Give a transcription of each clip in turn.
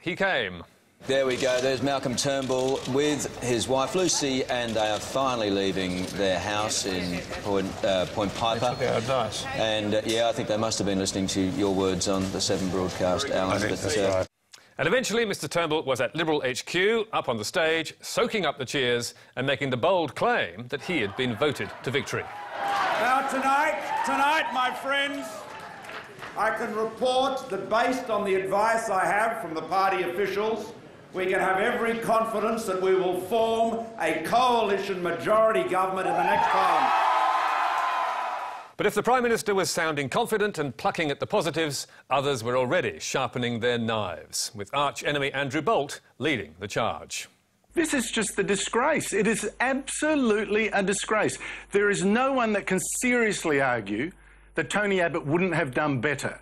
He came. There we go. There's Malcolm Turnbull with his wife Lucy, and they are finally leaving their house in Point Piper. Nice. And yeah, I think they must have been listening to your words on the 7 broadcast, Alan. I think that's right. And eventually, Mr Turnbull was at Liberal HQ, up on the stage, soaking up the cheers and making the bold claim that he had been voted to victory. Now, tonight, my friends, I can report that based on the advice I have from the party officials, we can have every confidence that we will form a coalition majority government in the next Parliament. But if the Prime Minister was sounding confident and plucking at the positives, others were already sharpening their knives, with arch-enemy Andrew Bolt leading the charge. This is just a disgrace. It is absolutely a disgrace. There is no one that can seriously argue that Tony Abbott wouldn't have done better.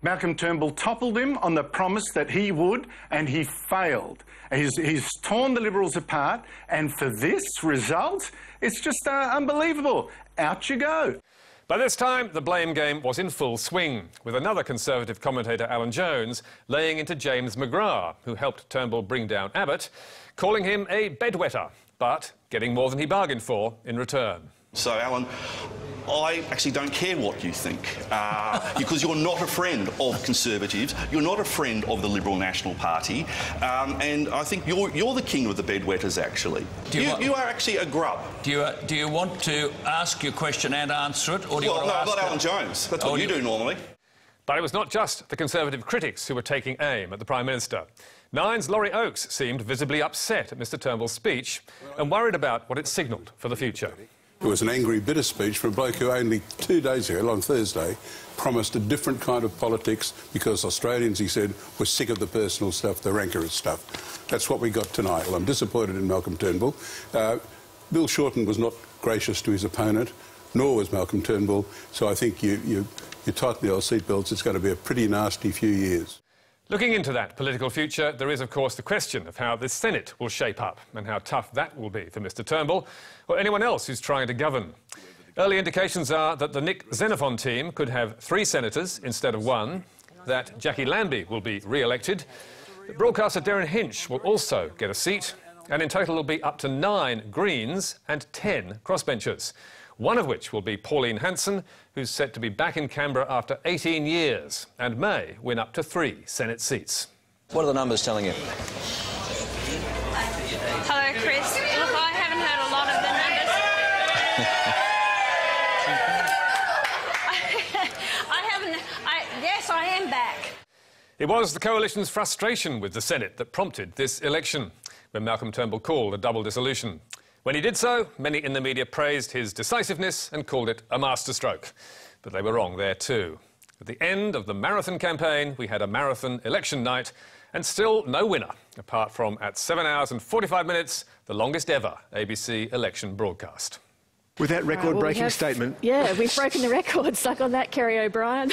Malcolm Turnbull toppled him on the promise that he would, and he failed. He's torn the Liberals apart, and for this result, it's just unbelievable. Out you go. By this time, the blame game was in full swing, with another Conservative commentator, Alan Jones, laying into James McGrath, who helped Turnbull bring down Abbott, calling him a bedwetter, but getting more than he bargained for in return. So, Alan, I actually don't care what you think, because you're not a friend of Conservatives, you're not a friend of the Liberal National Party, and I think you're the king of the bedwetters, actually. You are actually a grub. Do you want to ask your question and answer it, or do you want to ask... Well, no, not Alan Jones. That's what you do normally. But it was not just the Conservative critics who were taking aim at the Prime Minister. Nine's Laurie Oakes seemed visibly upset at Mr Turnbull's speech and worried about what it signalled for the future. It was an angry, bitter speech from a bloke who only 2 days ago, on Thursday, promised a different kind of politics because Australians, he said, were sick of the personal stuff, the rancorous stuff. That's what we got tonight. Well, I'm disappointed in Malcolm Turnbull. Bill Shorten was not gracious to his opponent, nor was Malcolm Turnbull, so I think you tighten the old seatbelts, it's going to be a pretty nasty few years. Looking into that political future, there is, of course, the question of how the Senate will shape up and how tough that will be for Mr Turnbull or anyone else who's trying to govern. Early indications are that the Nick Xenophon team could have 3 senators instead of 1, that Jackie Lambie will be re-elected, that broadcaster Derryn Hinch will also get a seat, and in total will be up to 9 Greens and 10 crossbenchers, one of which will be Pauline Hanson, who's set to be back in Canberra after 18 years and may win up to 3 Senate seats. What are the numbers telling you? Hello, Chris. Look, I haven't heard a lot of the numbers. Yes, I am back. It was the coalition's frustration with the Senate that prompted this election, when Malcolm Turnbull called a double dissolution. When he did so, many in the media praised his decisiveness and called it a masterstroke. But they were wrong there too. At the end of the marathon campaign, we had a marathon election night and still no winner, apart from, at 7 hours and 45 minutes, the longest ever ABC election broadcast. With that record-breaking statement... Yeah, we've broken the record. Suck on that, Kerry O'Brien.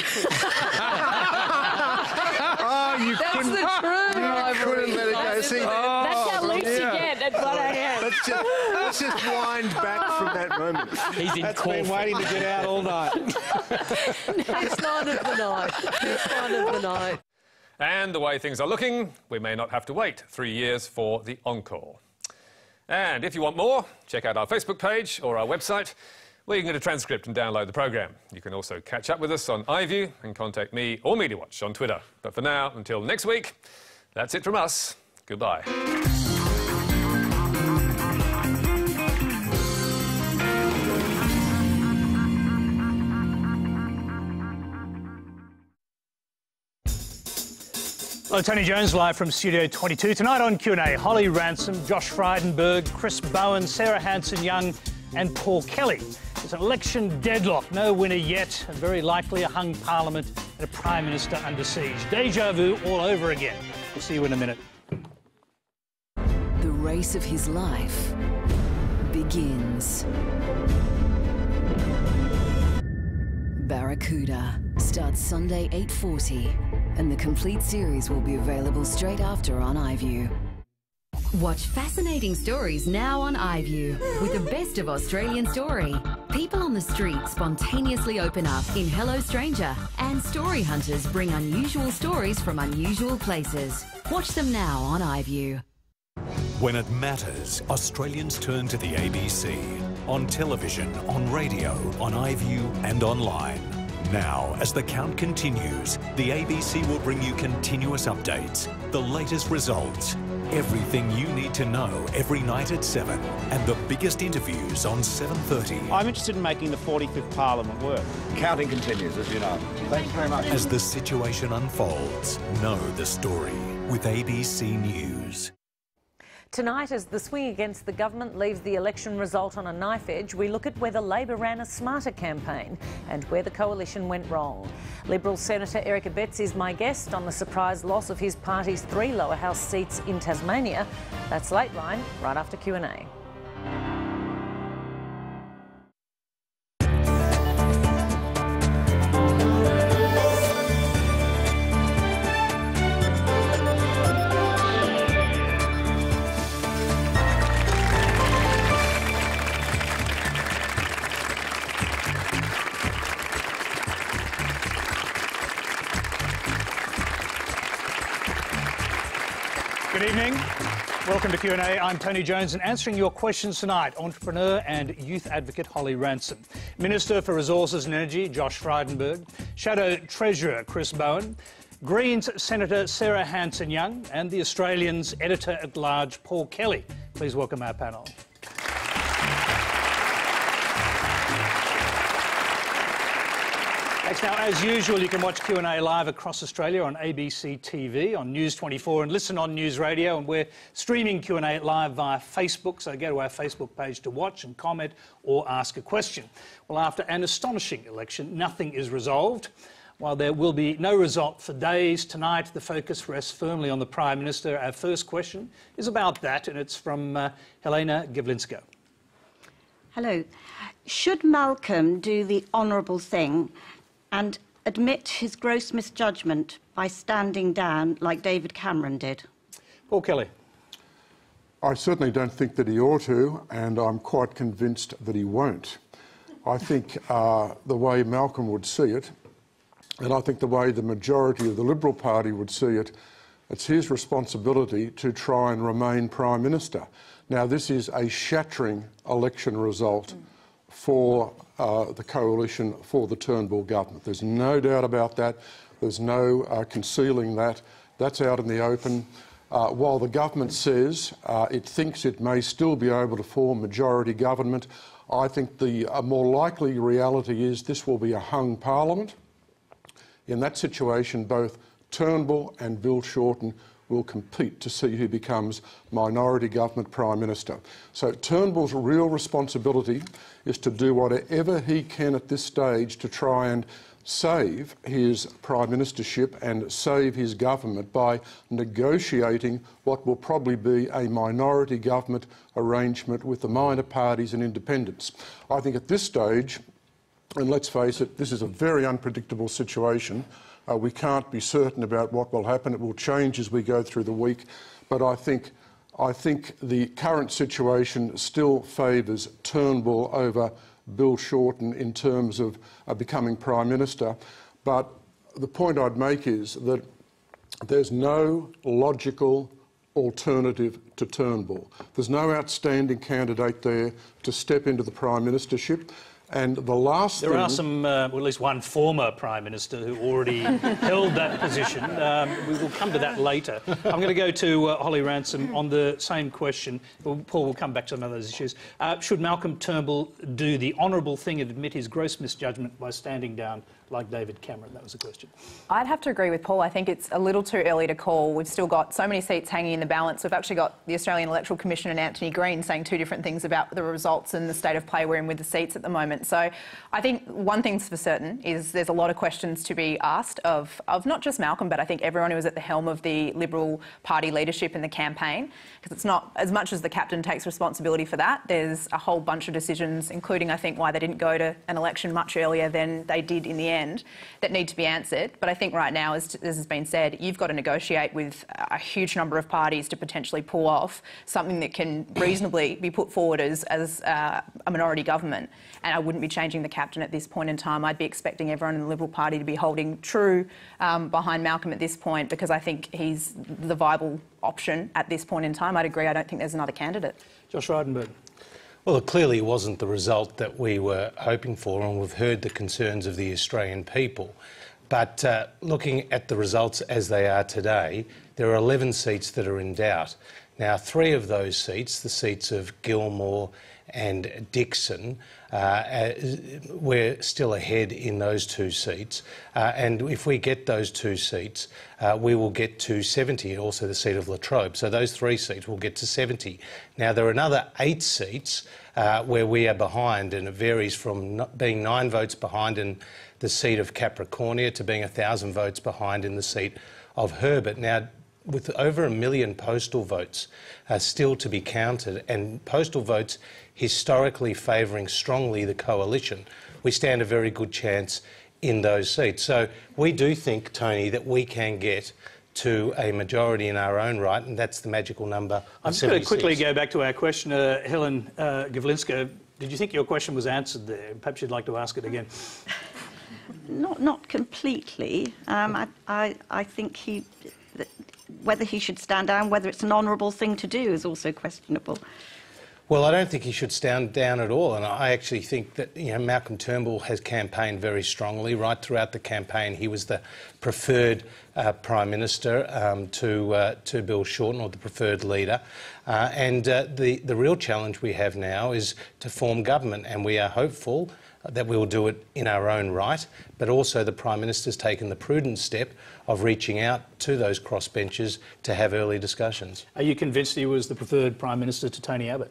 Oh, you couldn't let it go. See, that's how loose you get at 1 a.m. Let's just wind back from that moment. That's been waiting to get out all night. It's not of the night. It's not of the night. And the way things are looking, we may not have to wait 3 years for the encore. And if you want more, check out our Facebook page or our website, where you can get a transcript and download the programme. You can also catch up with us on iView and contact me or MediaWatch on Twitter. But for now, until next week, that's it from us. Goodbye. Hello, Tony Jones live from Studio 22. Tonight on Q&A, Holly Ransom, Josh Frydenberg, Chris Bowen, Sarah Hanson-Young and Paul Kelly. It's an election deadlock, no winner yet, and very likely a hung parliament and a Prime Minister under siege. Deja vu all over again. We'll see you in a minute. The race of his life begins. Barracuda starts Sunday 8:40, and the complete series will be available straight after on iView. Watch fascinating stories now on iView with the best of Australian story. People on the street spontaneously open up in Hello Stranger, and story hunters bring unusual stories from unusual places. Watch them now on iView. When it matters, Australians turn to the ABC. On television, on radio, on iView and online. Now, as the count continues, the ABC will bring you continuous updates, the latest results, everything you need to know every night at 7, and the biggest interviews on 7:30. I'm interested in making the 45th Parliament work. Counting continues, as you know. Thanks very much. As the situation unfolds, know the story with ABC News. Tonight, as the swing against the government leaves the election result on a knife edge, we look at whether Labor ran a smarter campaign and where the coalition went wrong. Liberal Senator Eric Abetz is my guest on the surprise loss of his party's 3 lower house seats in Tasmania. That's Lateline, right after Q&A. Good evening. Welcome to Q&A. I'm Tony Jones, and answering your questions tonight, entrepreneur and youth advocate Holly Ransom, Minister for Resources and Energy Josh Frydenberg, Shadow Treasurer Chris Bowen, Greens Senator Sarah Hanson-Young, and the Australian's Editor-at-Large Paul Kelly. Please welcome our panel. Now, as usual, you can watch Q&A live across Australia on ABC TV, on News 24, and listen on News Radio. And we're streaming Q&A live via Facebook, so go to our Facebook page to watch and comment or ask a question. Well, after an astonishing election, nothing is resolved. While there will be no result for days, tonight the focus rests firmly on the Prime Minister. Our first question is about that, and it's from Helena Gavlinska. Hello. Should Malcolm do the honourable thing and admit his gross misjudgment by standing down like David Cameron did? Paul Kelly. I certainly don't think that he ought to, and I'm quite convinced that he won't. I think the way Malcolm would see it, and I think the way the majority of the Liberal Party would see it, it's his responsibility to try and remain Prime Minister. Now, this is a shattering election result for the coalition for the Turnbull government. There's no doubt about that. There's no concealing that. That's out in the open. While the government says it thinks it may still be able to form majority government, I think the more likely reality is this will be a hung parliament. In that situation, both Turnbull and Bill Shorten will compete to see who becomes minority government Prime Minister. So Turnbull's real responsibility is to do whatever he can at this stage to try and save his Prime Ministership and save his government by negotiating what will probably be a minority government arrangement with the minor parties and independents. I think at this stage, and let's face it, this is a very unpredictable situation. We can't be certain about what will happen. It will change as we go through the week. But I think the current situation still favours Turnbull over Bill Shorten in terms of becoming Prime Minister. But the point I'd make is that there's no logical alternative to Turnbull. There's no outstanding candidate there to step into the Prime Ministership. And the last There are some, well, at least one former Prime Minister who already held that position. We will come to that later. I'm going to go to Holly Ransom on the same question. Paul will come back to some of those issues. Should Malcolm Turnbull do the honourable thing and admit his gross misjudgment by standing down like David Cameron? That was the question. I'd have to agree with Paul. I think it's a little too early to call. We've still got so many seats hanging in the balance. We've actually got the Australian Electoral Commission and Anthony Green saying two different things about the results and the state of play we're in with the seats at the moment. So I think one thing's for certain is there's a lot of questions to be asked of not just Malcolm, but I think everyone who was at the helm of the Liberal Party leadership in the campaign, because it's not as much as the captain takes responsibility for that. There's a whole bunch of decisions, including, I think, why they didn't go to an election much earlier than they did in the end that need to be answered. But I think right now, as has been said, you've got to negotiate with a huge number of parties to potentially pull off something that can reasonably be put forward as a minority government. And I wouldn't be changing the captain at this point in time. I'd be expecting everyone in the Liberal Party to be holding true behind Malcolm at this point, because I think he's the viable option at this point in time. I'd agree. I don't think there's another candidate. Josh Frydenberg. Well, it clearly wasn't the result that we were hoping for, and we've heard the concerns of the Australian people. But looking at the results as they are today, there are 11 seats that are in doubt. Now, 3 of those seats, the seats of Gilmore and Dixon, we're still ahead in those 2 seats. And if we get those 2 seats, we will get to 70, also the seat of Latrobe. So those 3 seats will get to 70. Now, there are another 8 seats where we are behind, and it varies from being 9 votes behind in the seat of Capricornia to being 1,000 votes behind in the seat of Herbert. Now, with over 1 million postal votes still to be counted, and postal votes historically favouring strongly the coalition, we stand a very good chance in those seats. So we do think, Tony, that we can get to a majority in our own right, and that's the magical number of 76. I'm just going to quickly go back to our questioner, Helen Gavlinska. Did you think your question was answered there? Perhaps you'd like to ask it again. Not completely. I think whether he should stand down, whether it's an honourable thing to do, is also questionable. Well, I don't think he should stand down at all, and I actually think that Malcolm Turnbull has campaigned very strongly right throughout the campaign. He was the preferred Prime Minister to Bill Shorten, or the preferred leader, and the real challenge we have now is to form government, and we are hopeful that we will do it in our own right, but also the Prime Minister's taken the prudent step of reaching out to those crossbenchers to have early discussions. Are you convinced he was the preferred Prime Minister to Tony Abbott?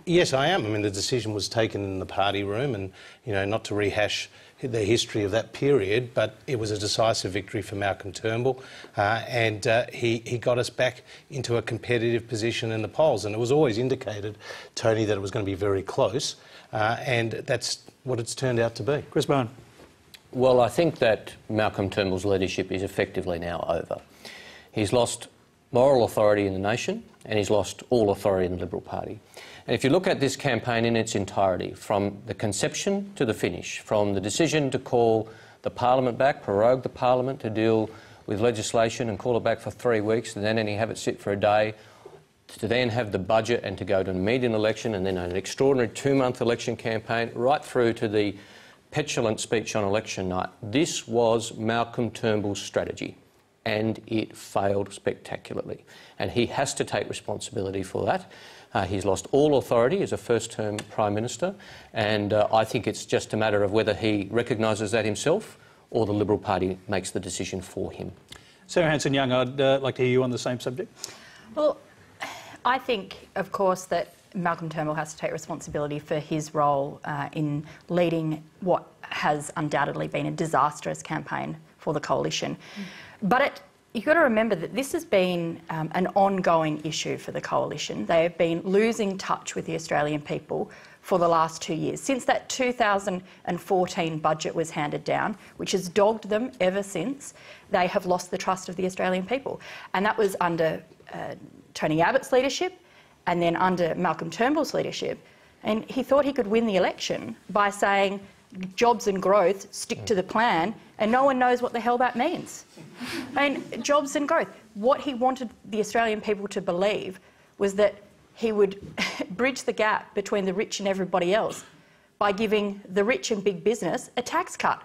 Yes, I am. I mean, the decision was taken in the party room, and, not to rehash the history of that period, but it was a decisive victory for Malcolm Turnbull, and he got us back into a competitive position in the polls. And it was always indicated, Tony, that it was going to be very close, and that's what it's turned out to be. Chris Bowen. Well, I think that Malcolm Turnbull's leadership is effectively now over. He's lost moral authority in the nation, and he's lost all authority in the Liberal Party. And if you look at this campaign in its entirety, from the conception to the finish, from the decision to call the Parliament back, prorogue the Parliament to deal with legislation and call it back for 3 weeks, and then only have it sit for a day, to then have the budget and to go to an immediate election, and then an extraordinary 2-month election campaign, right through to the petulant speech on election night. This was Malcolm Turnbull's strategy, and it failed spectacularly. And he has to take responsibility for that. He's lost all authority as a first-term Prime Minister, and I think it's just a matter of whether he recognises that himself or the Liberal Party makes the decision for him. Sarah Hanson-Young, I'd like to hear you on the same subject. Well, I think, of course, that Malcolm Turnbull has to take responsibility for his role in leading what has undoubtedly been a disastrous campaign for the coalition. But you've got to remember that this has been an ongoing issue for the coalition. They have been losing touch with the Australian people for the last 2 years, since that 2014 budget was handed down, which has dogged them ever since. They have lost the trust of the Australian people. And that was under Tony Abbott's leadership, and then under Malcolm Turnbull's leadership. And he thought he could win the election by saying jobs and growth, stick to the plan, and no one knows what the hell that means. I mean, jobs and growth. What he wanted the Australian people to believe was that he would bridge the gap between the rich and everybody else by giving the rich and big business a tax cut.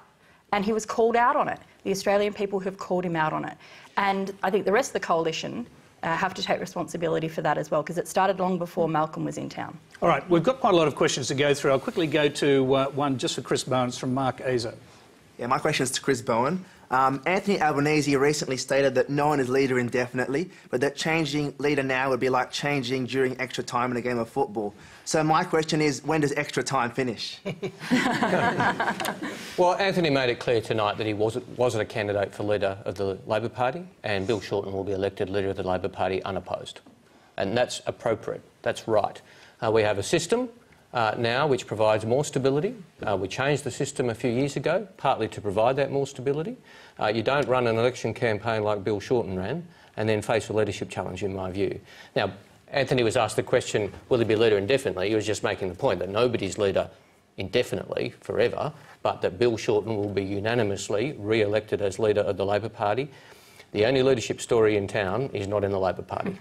And he was called out on it. The Australian people have called him out on it. And I think the rest of the coalition have to take responsibility for that as well, because it started long before Malcolm was in town. All right, we've got quite a lot of questions to go through. I'll quickly go to one just for Chris Bowen. It's from Mark Azer. Yeah, my question is to Chris Bowen. Anthony Albanese recently stated that no one is leader indefinitely, but that changing leader now would be like changing during extra time in a game of football. So my question is, when does extra time finish? Well, Anthony made it clear tonight that he wasn't a candidate for leader of the Labor Party, and Bill Shorten will be elected leader of the Labor Party unopposed. And that's appropriate. That's right. We have a system now which provides more stability. We changed the system a few years ago, partly to provide that more stability. You don't run an election campaign like Bill Shorten ran and then face a leadership challenge, in my view. Now, Anthony was asked the question, will he be leader indefinitely? He was just making the point that nobody's leader indefinitely, forever, but that Bill Shorten will be unanimously re-elected as leader of the Labor Party. The only leadership story in town is not in the Labor Party.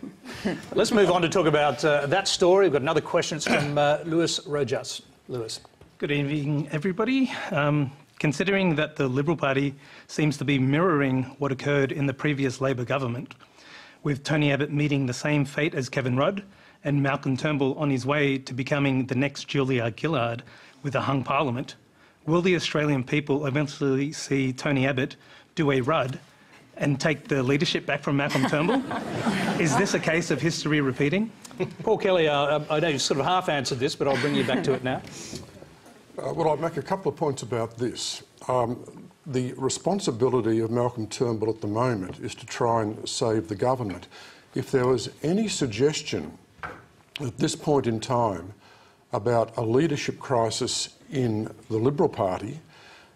Let's move on to talk about that story. We've got another question. It's from Lewis Rojas. Lewis. Good evening, everybody. Considering that the Liberal Party seems to be mirroring what occurred in the previous Labor government, with Tony Abbott meeting the same fate as Kevin Rudd and Malcolm Turnbull on his way to becoming the next Julia Gillard with a hung parliament, will the Australian people eventually see Tony Abbott do a Rudd and take the leadership back from Malcolm Turnbull? Is this a case of history repeating? Paul Kelly, I know you sort of half answered this, but I'll bring you back to it now. Well, I'd make a couple of points about this. The responsibility of Malcolm Turnbull at the moment is to try and save the government. If there was any suggestion at this point in time about a leadership crisis in the Liberal Party,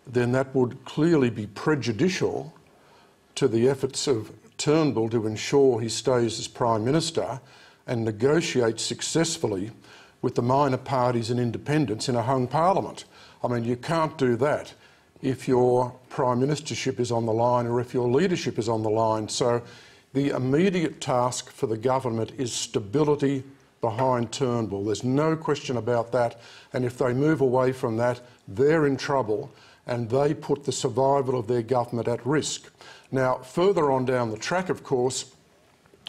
then that would clearly be prejudicial to the efforts of Turnbull to ensure he stays as Prime Minister and negotiates successfully with the minor parties and independents in a hung parliament. I mean, you can't do that if your Prime Ministership is on the line or if your leadership is on the line. So the immediate task for the government is stability behind Turnbull. There's no question about that. And if they move away from that, they're in trouble and they put the survival of their government at risk. Now, further on down the track, of course,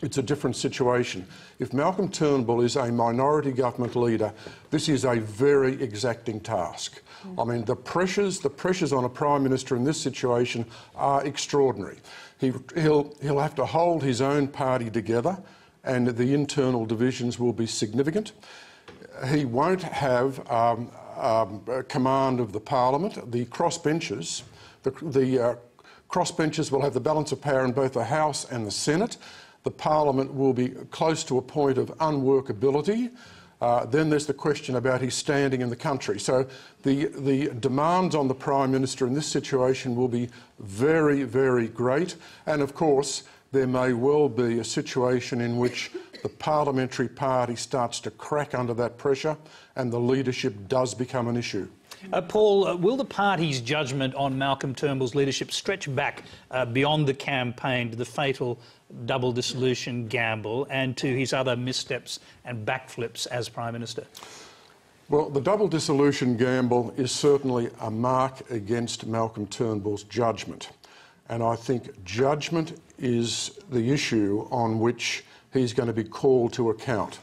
it's a different situation. If Malcolm Turnbull is a minority government leader, this is a very exacting task. I mean, the pressures on a Prime Minister in this situation are extraordinary. He'll have to hold his own party together and the internal divisions will be significant. He won't have command of the Parliament. The crossbenchers, crossbenchers will have the balance of power in both the House and the Senate. The Parliament will be close to a point of unworkability. Then there's the question about his standing in the country. So the demands on the Prime Minister in this situation will be very, very great. And of course, there may well be a situation in which the parliamentary party starts to crack under that pressure and the leadership does become an issue. Paul, will the party's judgment on Malcolm Turnbull's leadership stretch back beyond the campaign to the fatal double dissolution gamble and to his other missteps and backflips as Prime Minister? Well, the double dissolution gamble is certainly a mark against Malcolm Turnbull's judgment. And I think judgment is the issue on which he's going to be called to account.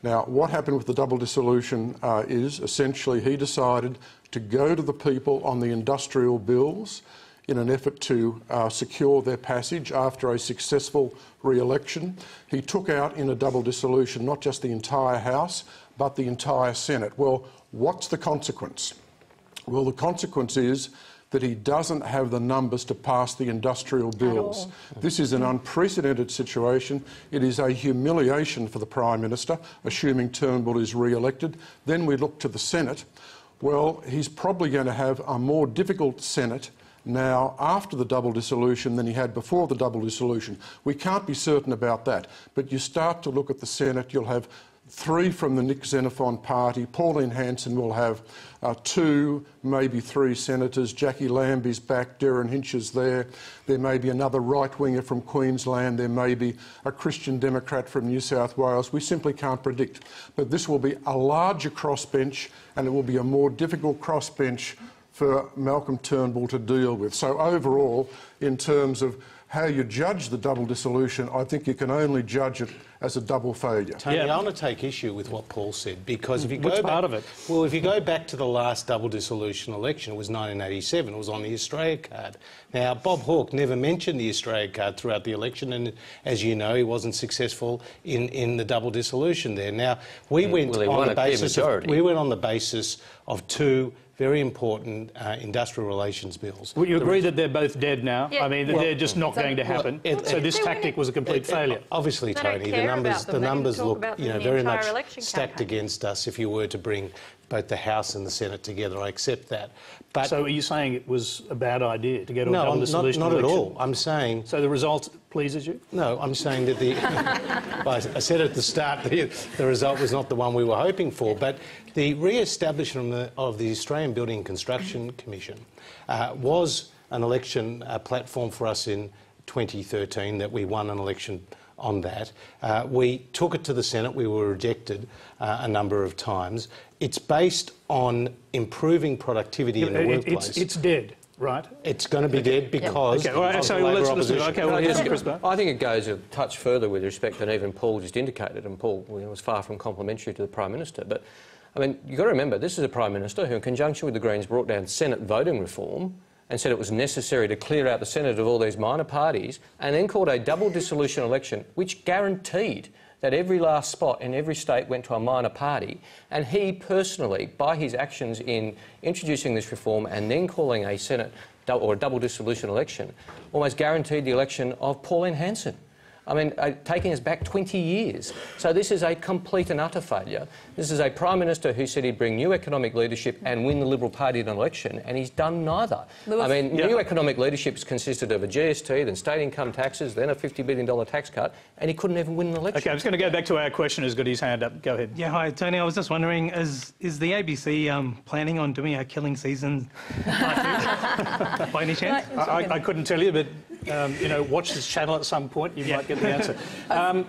Now, what happened with the double dissolution is essentially he decided to go to the people on the industrial bills in an effort to secure their passage after a successful re-election. He took out in a double dissolution not just the entire House, but the entire Senate. Well, what's the consequence? Well, the consequence is that he doesn't have the numbers to pass the industrial bills. This is an unprecedented situation. It is a humiliation for the Prime Minister, assuming Turnbull is re-elected. Then we look to the Senate. Well, he's probably going to have a more difficult Senate now after the double dissolution than he had before the double dissolution. We can't be certain about that, but you start to look at the Senate, you'll have 3 from the Nick Xenophon party. Pauline Hanson will have 2, maybe 3 senators. Jackie Lambie's back, Darren Hinch is there. There may be another right-winger from Queensland. There may be a Christian Democrat from New South Wales. We simply can't predict. But this will be a larger crossbench and it will be a more difficult crossbench for Malcolm Turnbull to deal with. So overall, in terms of how you judge the double dissolution, I think you can only judge it as a double failure. Tony, I want to take issue with what Paul said because if you go Which back, part of it? Well, if you go back to the last double dissolution election, it was 1987. It was on the Australia card. Now, Bob Hawke never mentioned the Australia card throughout the election, and as you know, he wasn't successful in the double dissolution there. Now, we went on the basis of 2 very important industrial relations bills. Would you agree that they're both dead now? Yeah. I mean, they're just not going to happen. So this tactic was a complete failure. Obviously, Tony, the numbers look, very much stacked against us if you were to bring both the House and the Senate together. I accept that. But so are you saying it was a bad idea to go to a double dissolution election? No, not at all. I'm saying... So the result pleases you? No, I'm saying that the... I said at the start the result was not the one we were hoping for, but the re-establishment of the Australian Building and Construction Commission was an election platform for us in 2013, that we won an election on that. We took it to the Senate. We were rejected a number of times. It's based on improving productivity in the workplace. It's dead, right? It's going to be dead because of Labor opposition. I think it goes a touch further with respect than even Paul just indicated, and Paul was far from complimentary to the Prime Minister. But, I mean, you've got to remember, this is a Prime Minister who, in conjunction with the Greens, brought down Senate voting reform and said it was necessary to clear out the Senate of all these minor parties, and then called a double dissolution election, which guaranteed that every last spot in every state went to a minor party. And he personally, by his actions in introducing this reform and then calling a Senate or a double dissolution election, almost guaranteed the election of Pauline Hanson. I mean, taking us back 20 years. So this is a complete and utter failure. This is a Prime Minister who said he'd bring new economic leadership and win the Liberal Party in an election, and he's done neither. I mean, new economic leadership's consisted of a GST, then state income taxes, then a $50 billion tax cut, and he couldn't even win an election. OK, I'm just going to go back to our questioner who's got his hand up. Go ahead. Yeah, hi, Tony. I was just wondering, is the ABC planning on doing a killing season by any chance? I couldn't tell you, but... you know, watch this channel at some point, you might get the answer.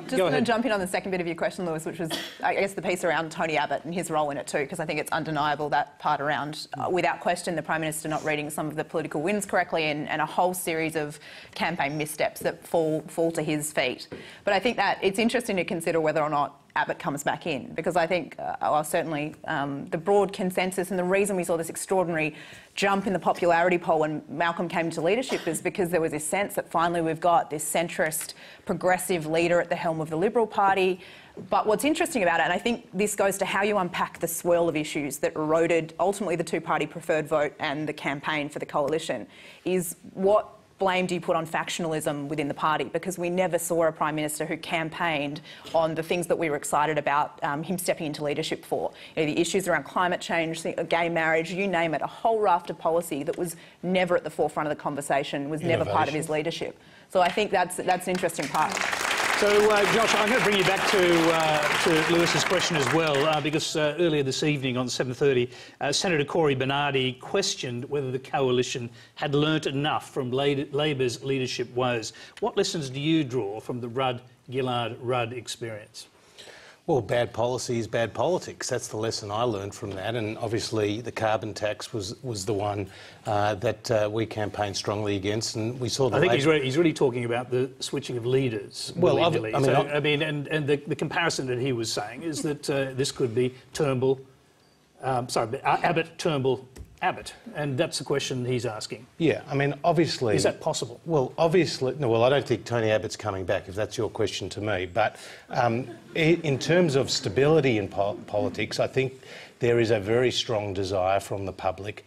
Just going to jump in on the second bit of your question, Lewis, which was, I guess, the piece around Tony Abbott and his role in it too, because I think it's undeniable, that part around, without question, the Prime Minister not reading some of the political winds correctly and a whole series of campaign missteps that fall to his feet. But I think that it's interesting to consider whether or not Abbott comes back in, because I think, certainly, the broad consensus and the reason we saw this extraordinary jump in the popularity poll when Malcolm came to leadership is because there was this sense that finally we've got this centrist, progressive leader at the helm of the Liberal Party. But what's interesting about it, and I think this goes to how you unpack the swirl of issues that eroded ultimately the two-party preferred vote and the campaign for the coalition, is what blame do you put on factionalism within the party? Because we never saw a Prime Minister who campaigned on the things that we were excited about him stepping into leadership for. You know, the issues around climate change, gay marriage, you name it, a whole raft of policy that was never at the forefront of the conversation, was never part of his leadership. So I think that's an interesting part. So, Josh, I'm going to bring you back to Lewis's question as well, because earlier this evening on 7:30, Senator Cory Bernardi questioned whether the coalition had learnt enough from Labor's leadership woes. What lessons do you draw from the Rudd-Gillard-Rudd experience? Well, bad policy is bad politics. That's the lesson I learned from that. And obviously the carbon tax was the one that we campaigned strongly against, and we saw the... I think he's really talking about the switching of leaders. Well, the comparison that he was saying is that this could be Abbott, Turnbull, Abbott, and that's the question he's asking. Yeah, I mean, obviously... Is that possible? Well, obviously... No, well, I don't think Tony Abbott's coming back, if that's your question to me. But in terms of stability in politics, I think there is a very strong desire from the public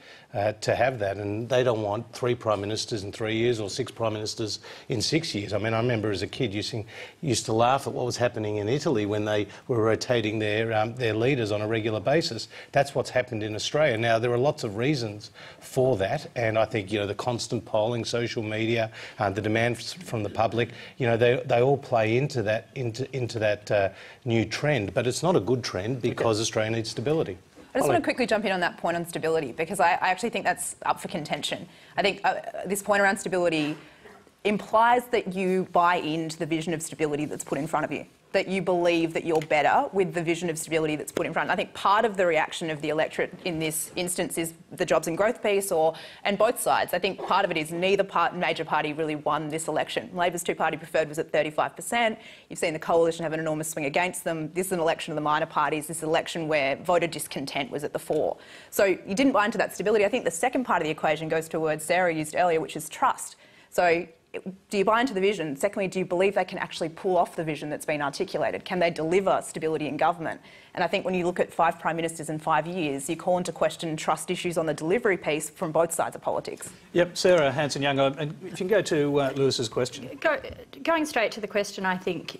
to have that, and they don't want 3 Prime Ministers in 3 years or 6 Prime Ministers in 6 years. I mean, I remember as a kid used to laugh at what was happening in Italy when they were rotating their leaders on a regular basis. That's what's happened in Australia. Now, there are lots of reasons for that, and I think, you know, the constant polling, social media, the demand from the public, you know, they all play into that new trend. But it's not a good trend because Australia needs stability. I just want to quickly jump in on that point on stability, because I actually think that's up for contention. I think this point around stability implies that you buy into the vision of stability that's put in front of you, that you believe that you're better with the vision of stability that's put in front. I think part of the reaction of the electorate in this instance is the jobs and growth piece, and both sides. I think part of it is neither major party really won this election. Labor's two-party preferred was at 35%. You've seen the coalition have an enormous swing against them. This is an election of the minor parties. This is an election where voter discontent was at the fore. So you didn't buy into that stability. I think the second part of the equation goes to a word Sarah used earlier, which is trust. So do you buy into the vision? Secondly, do you believe they can actually pull off the vision that's been articulated? Can they deliver stability in government? And I think when you look at 5 Prime Ministers in 5 years, you call into question trust issues on the delivery piece from both sides of politics. Yep, Sarah Hanson-Young, and if you can go to Lewis's question. Going straight to the question, I think,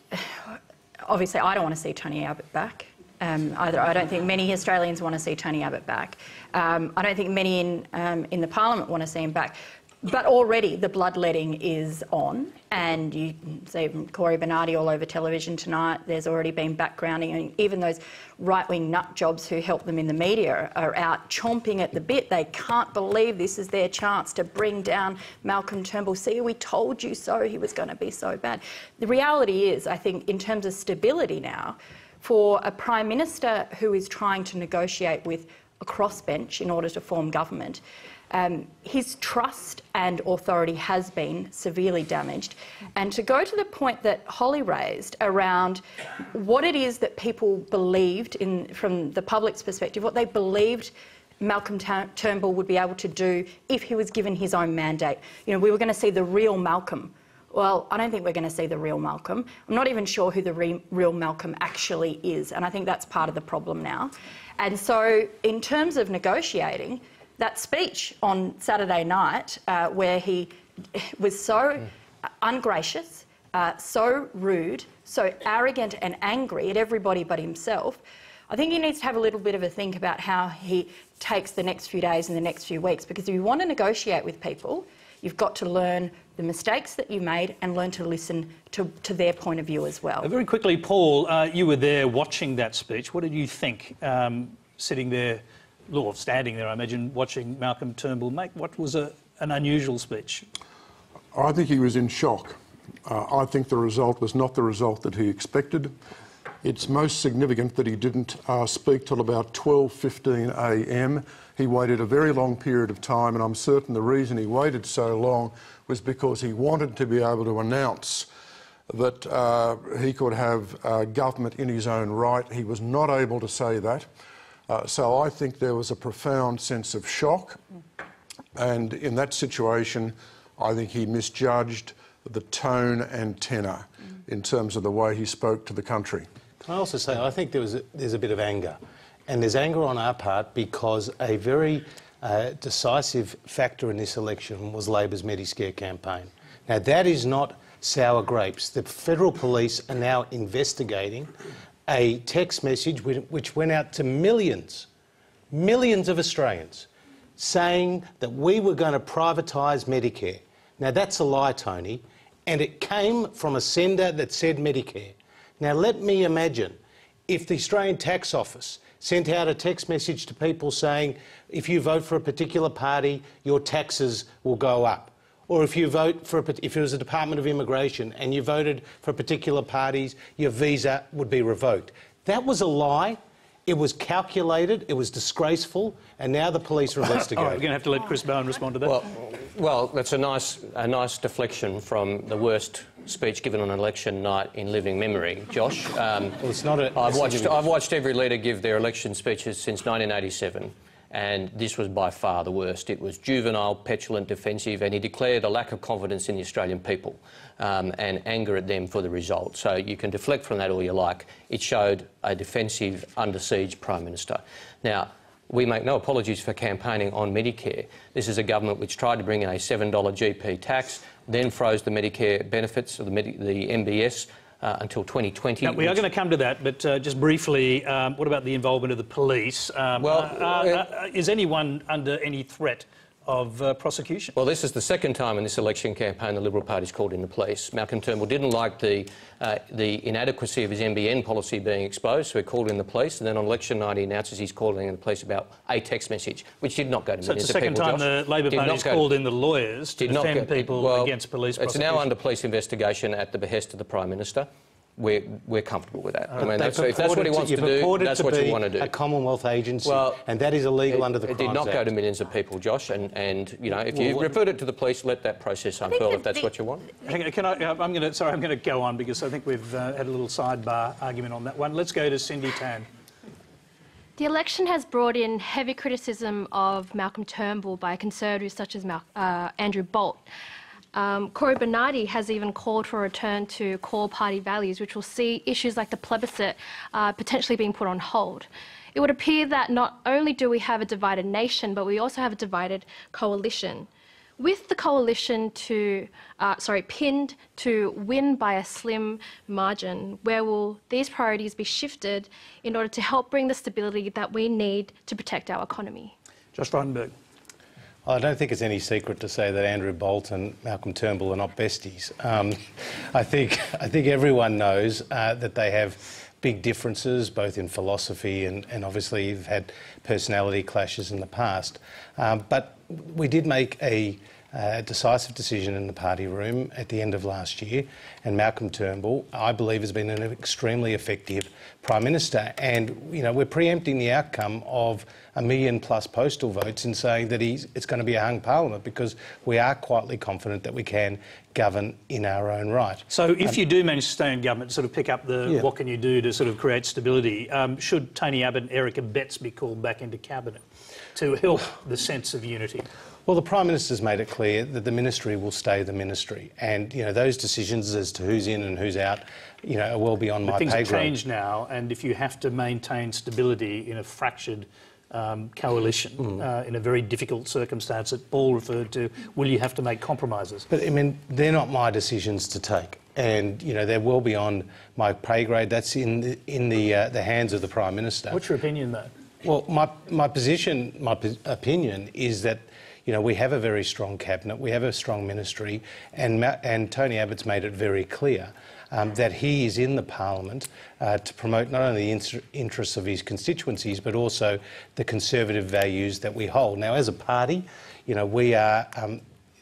obviously I don't want to see Tony Abbott back. I don't think many Australians want to see Tony Abbott back. I don't think many in the Parliament want to see him back. But already the bloodletting is on, and you see Cory Bernardi all over television tonight. There's already been backgrounding, and even those right-wing nut jobs who help them in the media are out chomping at the bit. They can't believe this is their chance to bring down Malcolm Turnbull. See, we told you so, he was going to be so bad. The reality is, I think, in terms of stability now, for a Prime Minister who is trying to negotiate with a crossbench in order to form government, his trust and authority has been severely damaged. And to go to the point that Holly raised around what it is that people believed from the public's perspective, what they believed Malcolm Turnbull would be able to do if he was given his own mandate. You know, we were going to see the real Malcolm. Well, I don't think we're going to see the real Malcolm. I'm not even sure who the real Malcolm actually is, and I think that's part of the problem now. And so in terms of negotiating, that speech on Saturday night where he was so ungracious, so rude, so arrogant and angry at everybody but himself, I think he needs to have a little bit of a think about how he takes the next few days and the next few weeks, because if you want to negotiate with people, you've got to learn the mistakes that you made and learn to listen to their point of view as well. Very quickly, Paul, you were there watching that speech. What did you think sitting there, or standing there, I imagine, watching Malcolm Turnbull make what was an unusual speech? I think he was in shock. I think the result was not the result that he expected. It's most significant that he didn't speak till about 12:15 a.m. He waited a very long period of time, and I'm certain the reason he waited so long was because he wanted to be able to announce that he could have government in his own right. He was not able to say that. So I think there was a profound sense of shock, and in that situation I think he misjudged the tone and tenor in terms of the way he spoke to the country. Can I also say, I think there's a bit of anger, and there's anger on our part because a very decisive factor in this election was Labor's Medicare campaign. Now that is not sour grapes. The federal police are now investigating a text message which went out to millions of Australians saying that we were going to privatise Medicare. Now that's a lie, Tony, and it came from a sender that said Medicare. Now let me imagine if the Australian Tax Office sent out a text message to people saying if you vote for a particular party your taxes will go up. Or if you vote for, if it was the Department of Immigration and you voted for particular parties, your visa would be revoked. That was a lie. It was calculated. It was disgraceful. And now the police are investigating. All right, we're going to have to let Chris Bowen respond to that. Well, that's a nice deflection from the worst speech given on election night in living memory, Josh. Well, it's not a. I've watched every leader give their election speeches since 1987. And this was by far the worst. It was juvenile, petulant, defensive, and he declared a lack of confidence in the Australian people and anger at them for the result. So you can deflect from that all you like. It showed a defensive, under siege Prime Minister. Now, we make no apologies for campaigning on Medicare. This is a government which tried to bring in a $7 GP tax, then froze the Medicare benefits, or the MBS, until 2020. Now, we are going to come to that, but just briefly, what about the involvement of the police? Is anyone under any threat of prosecution? Well, this is the second time in this election campaign the Liberal Party's called in the police. Malcolm Turnbull didn't like the inadequacy of his NBN policy being exposed, so he called in the police, and then on election night he announces he's calling in the police about a text message, which did not go to millions of people. So it's the second time the Labor Party's called in the lawyers to defend people against police prosecution? It's now under police investigation at the behest of the Prime Minister. We're comfortable with that. I mean, if that's what he wants to do, that's what you want to do. A Commonwealth agency, and that is illegal under the Crimes Act. It did not go to millions of people, Josh, and you know, if you referred it to the police, let that process unfurl if that's what you want. I'm going to go on because I think we've had a little sidebar argument on that one. Let's go to Cindy Tan. The election has brought in heavy criticism of Malcolm Turnbull by conservatives such as Andrew Bolt. Cory Bernardi has even called for a return to core party values, which will see issues like the plebiscite potentially being put on hold. It would appear that not only do we have a divided nation, but we also have a divided coalition. With the coalition pinned to win by a slim margin, where will these priorities be shifted in order to help bring the stability that we need to protect our economy? Josh Frydenberg. I don't think it's any secret to say that Andrew Bolt and Malcolm Turnbull are not besties. I think everyone knows that they have big differences, both in philosophy and obviously they've had personality clashes in the past. But we did make a decisive decision in the party room at the end of last year, and Malcolm Turnbull, I believe, has been an extremely effective Prime Minister. And, you know, we're preempting the outcome of 1 million+ postal votes in saying that it's going to be a hung parliament, because we are quietly confident that we can govern in our own right. So if you do manage to stay in government, sort of pick up the what can you do to sort of create stability, should Tony Abbott and Eric Abetz be called back into cabinet to help the sense of unity? Well, the Prime Minister's made it clear that the ministry will stay the ministry, and, you know, those decisions as to who's in and who's out, you know, are well beyond my pay grade. Things have changed now, and if you have to maintain stability in a fractured coalition, in a very difficult circumstance that Paul referred to, will you have to make compromises? But, I mean, they're not my decisions to take, and, you know, they're well beyond my pay grade. That's in the hands of the Prime Minister. What's your opinion, though? Well, my opinion is that, you know, we have a very strong cabinet, we have a strong ministry, and Tony Abbott's made it very clear that he is in the parliament to promote not only the interests of his constituencies, but also the conservative values that we hold. Now, as a party, you know, we are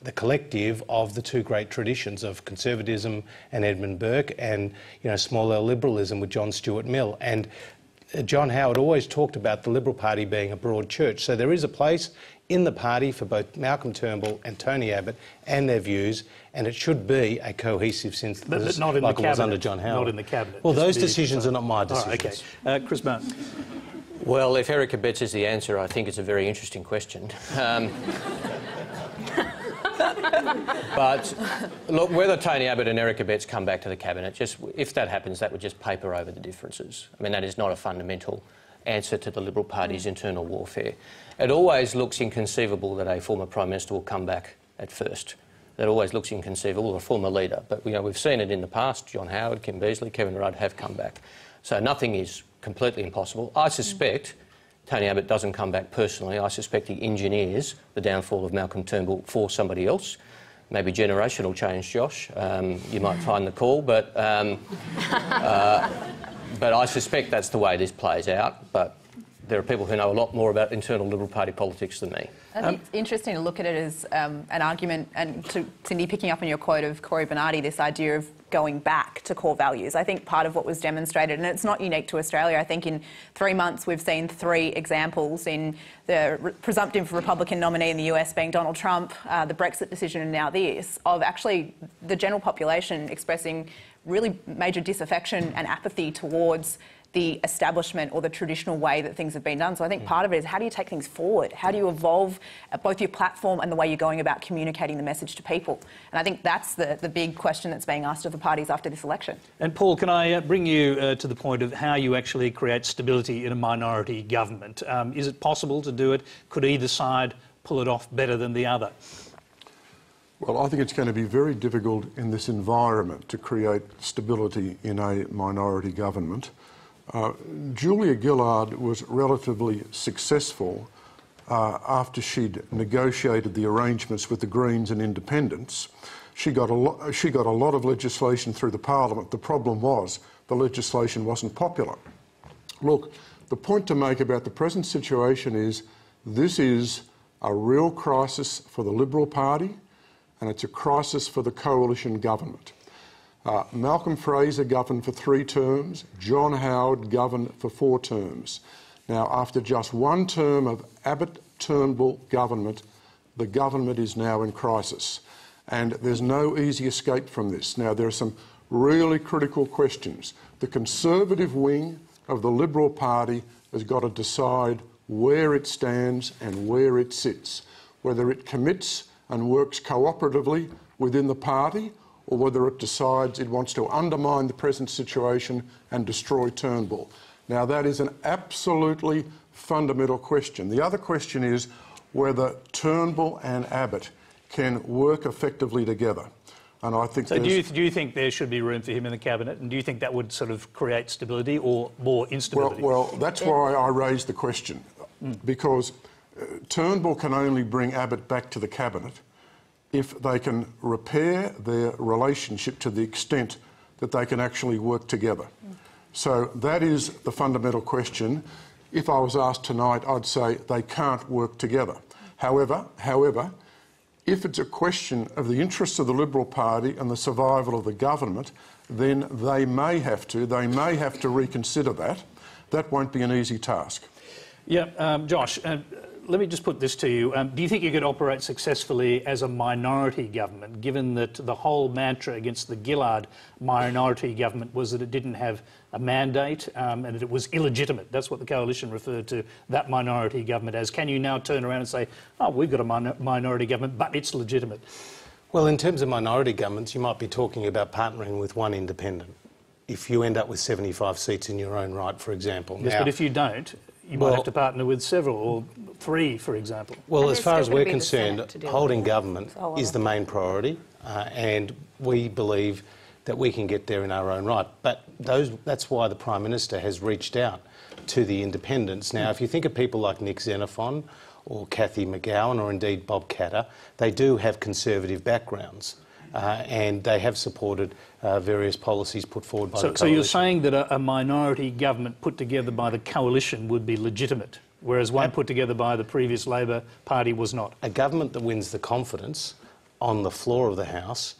the collective of the two great traditions of conservatism and Edmund Burke, and, you know, small L liberalism with John Stuart Mill. And John Howard always talked about the Liberal Party being a broad church. So there is a place in the party for both Malcolm Turnbull and Tony Abbott and their views, and it should be a cohesive synthesis, but not in like the it was cabinet. under John Howard. Not in the cabinet. Well, those decisions are not my decisions. Right, okay. Chris Bowen. Well, if Eric Abetz is the answer, I think it's a very interesting question. But look, whether Tony Abbott and Eric Abetz come back to the cabinet, if that happens, that would just paper over the differences. I mean, that is not a fundamental answer to the Liberal Party's internal warfare. It always looks inconceivable that a former Prime Minister will come back at first. That always looks inconceivable, a former leader. But, you know, we've seen it in the past. John Howard, Kim Beazley, Kevin Rudd have come back. So nothing is completely impossible. I suspect Tony Abbott doesn't come back personally. I suspect he engineers the downfall of Malcolm Turnbull for somebody else. Maybe generational change, Josh. You might find the call, but I suspect that's the way this plays out. But there are people who know a lot more about internal Liberal Party politics than me. I think it's interesting to look at it as an argument, and to Cindy, picking up on your quote of Cory Bernardi, this idea of going back to core values. I think part of what was demonstrated, and it's not unique to Australia, I think in 3 months we've seen 3 examples in the presumptive Republican nominee in the US being Donald Trump, the Brexit decision, and now this, of actually the general population expressing really major disaffection and apathy towards the establishment or the traditional way that things have been done. So I think part of it is, how do you take things forward? How do you evolve both your platform and the way you're going about communicating the message to people? And I think that's the big question that's being asked of the parties after this election. And Paul, can I bring you to the point of how you actually create stability in a minority government? Is it possible to do it? Could either side pull it off better than the other? Well, I think it's going to be very difficult in this environment to create stability in a minority government. Julia Gillard was relatively successful after she'd negotiated the arrangements with the Greens and Independents. She got a lot of legislation through the Parliament. The problem was the legislation wasn't popular. Look, the point to make about the present situation is this is a real crisis for the Liberal Party, and it's a crisis for the coalition government. Malcolm Fraser governed for 3 terms, John Howard governed for 4 terms. Now, after just 1 term of Abbott-Turnbull government, the government is now in crisis. And there's no easy escape from this. Now, there are some really critical questions. The Conservative wing of the Liberal Party has got to decide where it stands and where it sits, whether it commits and works cooperatively within the party, or whether it decides it wants to undermine the present situation and destroy Turnbull. Now, that is an absolutely fundamental question. The other question is whether Turnbull and Abbott can work effectively together. And I think so do you think there should be room for him in the cabinet, and do you think that would sort of create stability or more instability? Well, that's why I raised the question, because Turnbull can only bring Abbott back to the cabinet if they can repair their relationship to the extent that they can actually work together. So that is the fundamental question. If I was asked tonight, I'd say they can't work together. However, if it's a question of the interests of the Liberal Party and the survival of the government, then they may have to reconsider that. That won't be an easy task. Yeah, Josh, let me just put this to you. Do you think you could operate successfully as a minority government, given that the whole mantra against the Gillard minority government was that it didn't have a mandate and that it was illegitimate? That's what the coalition referred to that minority government as. Can you now turn around and say, oh, we've got a minority government, but it's legitimate? Well, in terms of minority governments, you might be talking about partnering with one independent. If you end up with 75 seats in your own right, for example. Yes, but if you don't, you might have to partner with several, or 3, for example. Well, as far as we're concerned, holding government is the main priority, and we believe that we can get there in our own right. But that's why the Prime Minister has reached out to the independents. Now, if you think of people like Nick Xenophon or Cathy McGowan or indeed Bob Katter, they do have conservative backgrounds. And they have supported various policies put forward by the coalition. So you're saying that a minority government put together by the coalition would be legitimate, whereas one put together by the previous Labor Party was not? A government that wins the confidence on the floor of the House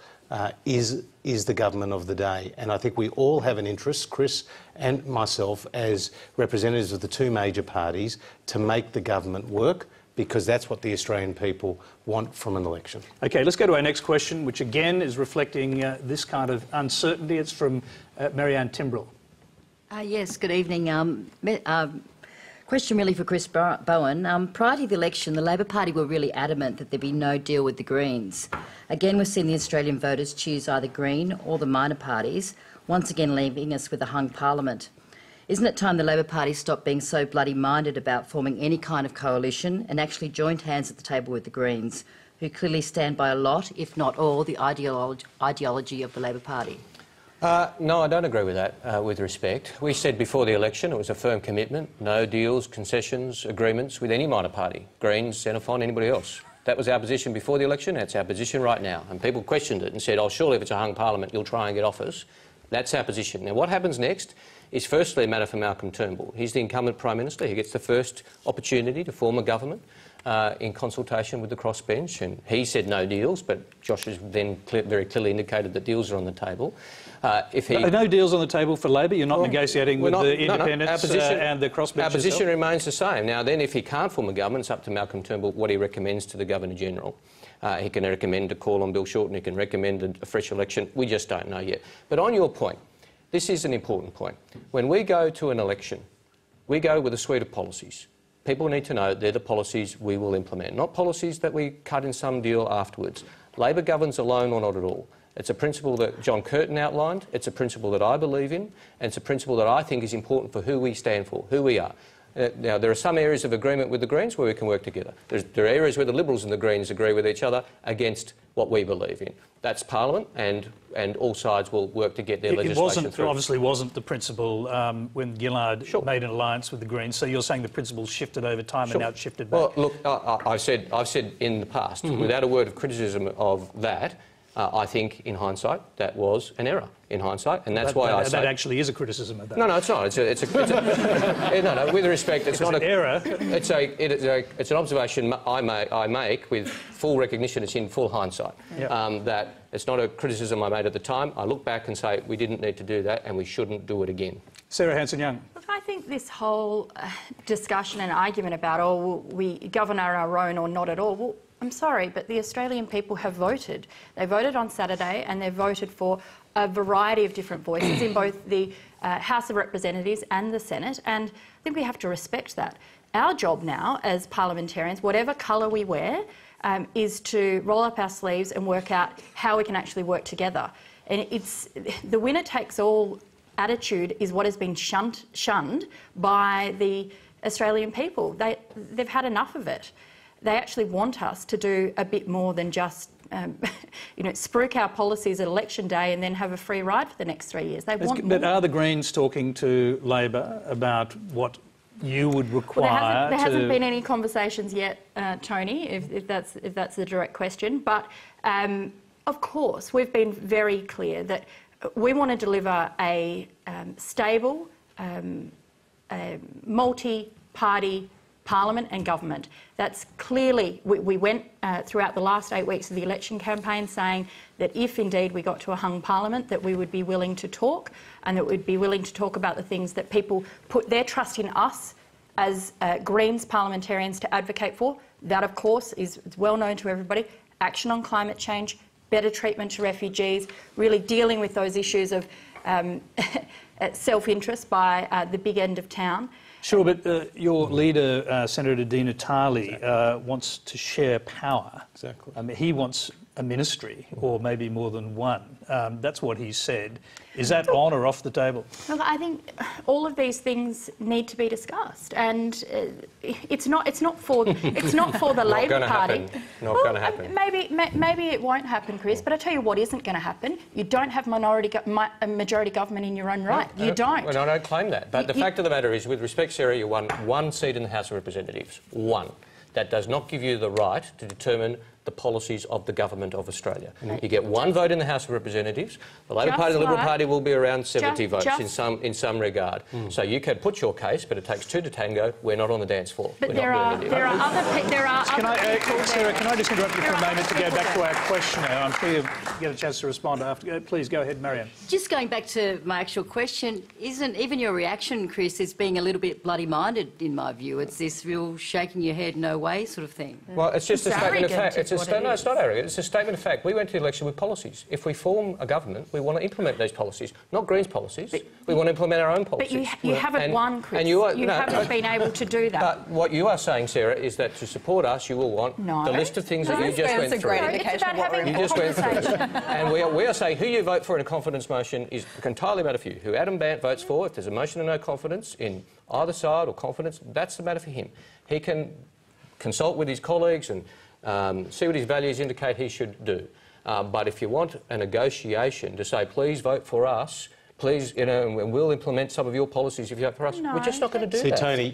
is the government of the day. And I think we all have an interest, Chris and myself, as representatives of the 2 major parties, to make the government work, because that's what the Australian people want from an election. OK, let's go to our next question, which again is reflecting this kind of uncertainty. It's from Marianne Timbrell. Yes, good evening. Question really for Chris Bowen. Prior to the election, the Labor Party were really adamant that there be no deal with the Greens. Again, we've seen the Australian voters choose either Green or the minor parties, once again leaving us with a hung parliament. Isn't it time the Labor Party stopped being so bloody minded about forming any kind of coalition and actually joined hands at the table with the Greens, who clearly stand by a lot, if not all, the ideology of the Labor Party? No, I don't agree with that, with respect. We said before the election it was a firm commitment, no deals, concessions, agreements with any minor party, Greens, Xenophon, anybody else. That was our position before the election, that's our position right now. And people questioned it and said, oh, surely if it's a hung parliament, you'll try and get office. That's our position. Now, what happens next is firstly a matter for Malcolm Turnbull. He's the incumbent Prime Minister. He gets the first opportunity to form a government in consultation with the crossbench, and he said no deals, but Josh has then very clearly indicated that deals are on the table. No deals on the table for Labor? You're not negotiating with the independents and the crossbench? Our position remains the same. Now then, if he can't form a government, it's up to Malcolm Turnbull what he recommends to the Governor-General. He can recommend a call on Bill Shorten, he can recommend a fresh election. We just don't know yet. But on your point, this is an important point. When we go to an election, we go with a suite of policies. People need to know they're the policies we will implement, not policies that we cut in some deal afterwards. Labor governs alone or not at all. It's a principle that John Curtin outlined, it's a principle that I believe in, and it's a principle that I think is important for who we stand for, who we are. Now, there are some areas of agreement with the Greens where we can work together. There are areas where the Liberals and the Greens agree with each other against what we believe in. That's Parliament, and all sides will work to get their legislation through. It obviously wasn't the principle when Gillard made an alliance with the Greens, so you're saying the principle shifted over time and now it's shifted back? Well, look, I've said in the past, without a word of criticism of that, I think, in hindsight, that was an error in hindsight, and that's why I say... That actually is a criticism of that. No, it's not. No, with respect, it's not an error. It's an observation I make with full recognition, it's in full hindsight, that it's not a criticism I made at the time. I look back and say we didn't need to do that and we shouldn't do it again. Sarah Hanson-Young. Look, I think this whole discussion and argument about, oh, will we govern our own or not at all, well, I'm sorry, but the Australian people have voted. They voted on Saturday and they voted for a variety of different voices in both the House of Representatives and the Senate, and I think we have to respect that. Our job now as parliamentarians, whatever colour we wear, is to roll up our sleeves and work out how we can actually work together. And it's the winner-takes-all attitude is what has been shunned by the Australian people. They've had enough of it. they actually want us to do a bit more than just spruik our policies at election day and then have a free ride for the next 3 years. They want more. But are the Greens talking to Labor about what you would require? There hasn't been any conversations yet, Tony, if that's the direct question. But of course, we've been very clear that we want to deliver a stable, multi-party parliament and government. That's clearly, we went throughout the last 8 weeks of the election campaign saying that if indeed we got to a hung parliament, that we would be willing to talk, and that we'd be willing to talk about the things that people put their trust in us as Greens parliamentarians to advocate for. That, of course, is well known to everybody. Action on climate change, better treatment to refugees, really dealing with those issues of self-interest by the big end of town. Sure, but your leader, Senator Di Natale, wants to share power. Exactly. He wants a ministry, or maybe more than one. That's what he said. Is that on or off the table? Look, I think all of these things need to be discussed, and it's not for the Labor Party. Not going to happen. Maybe it won't happen, Chris. But I tell you what isn't going to happen. You don't have majority government in your own right. You don't. Well, I don't claim that. But the fact of the matter is, with respect, Sarah, you won one seat in the House of Representatives. One. That does not give you the right to determine the policies of the government of Australia. You get one vote in the House of Representatives. The Labor Party, the Liberal Party will be around 70 votes in some regard. So you can put your case, but it takes two to tango. We're not on the dance floor. But there are other people. Sarah, can I just interrupt you for a moment to go back to our questioner? I'm sure you'll get a chance to respond after. Please go ahead, Marianne. Just going back to my actual question, isn't even your reaction, Chris, is being a little bit bloody-minded in my view? It's this real shaking your head no way sort of thing. Well, it's just a statement of fact. No, it's not arrogant. It's a statement of fact. We went to the election with policies. If we form a government, we want to implement those policies, not Greens policies. We want to implement our own policies. But you haven't won, Chris. You haven't been able to do that. But what you are saying, Sarah, is that to support us, you will want the list of things that you just went through. That's a great indication of what we're in. And we are saying who you vote for in a confidence motion is entirely a matter for you. Who Adam Bandt votes for, if there's a motion of no confidence in either side or confidence, that's the matter for him. He can consult with his colleagues and see what his values indicate he should do. But if you want a negotiation to say, please vote for us, please, and we'll implement some of your policies if you vote for us, we're just not going to do that. Tony,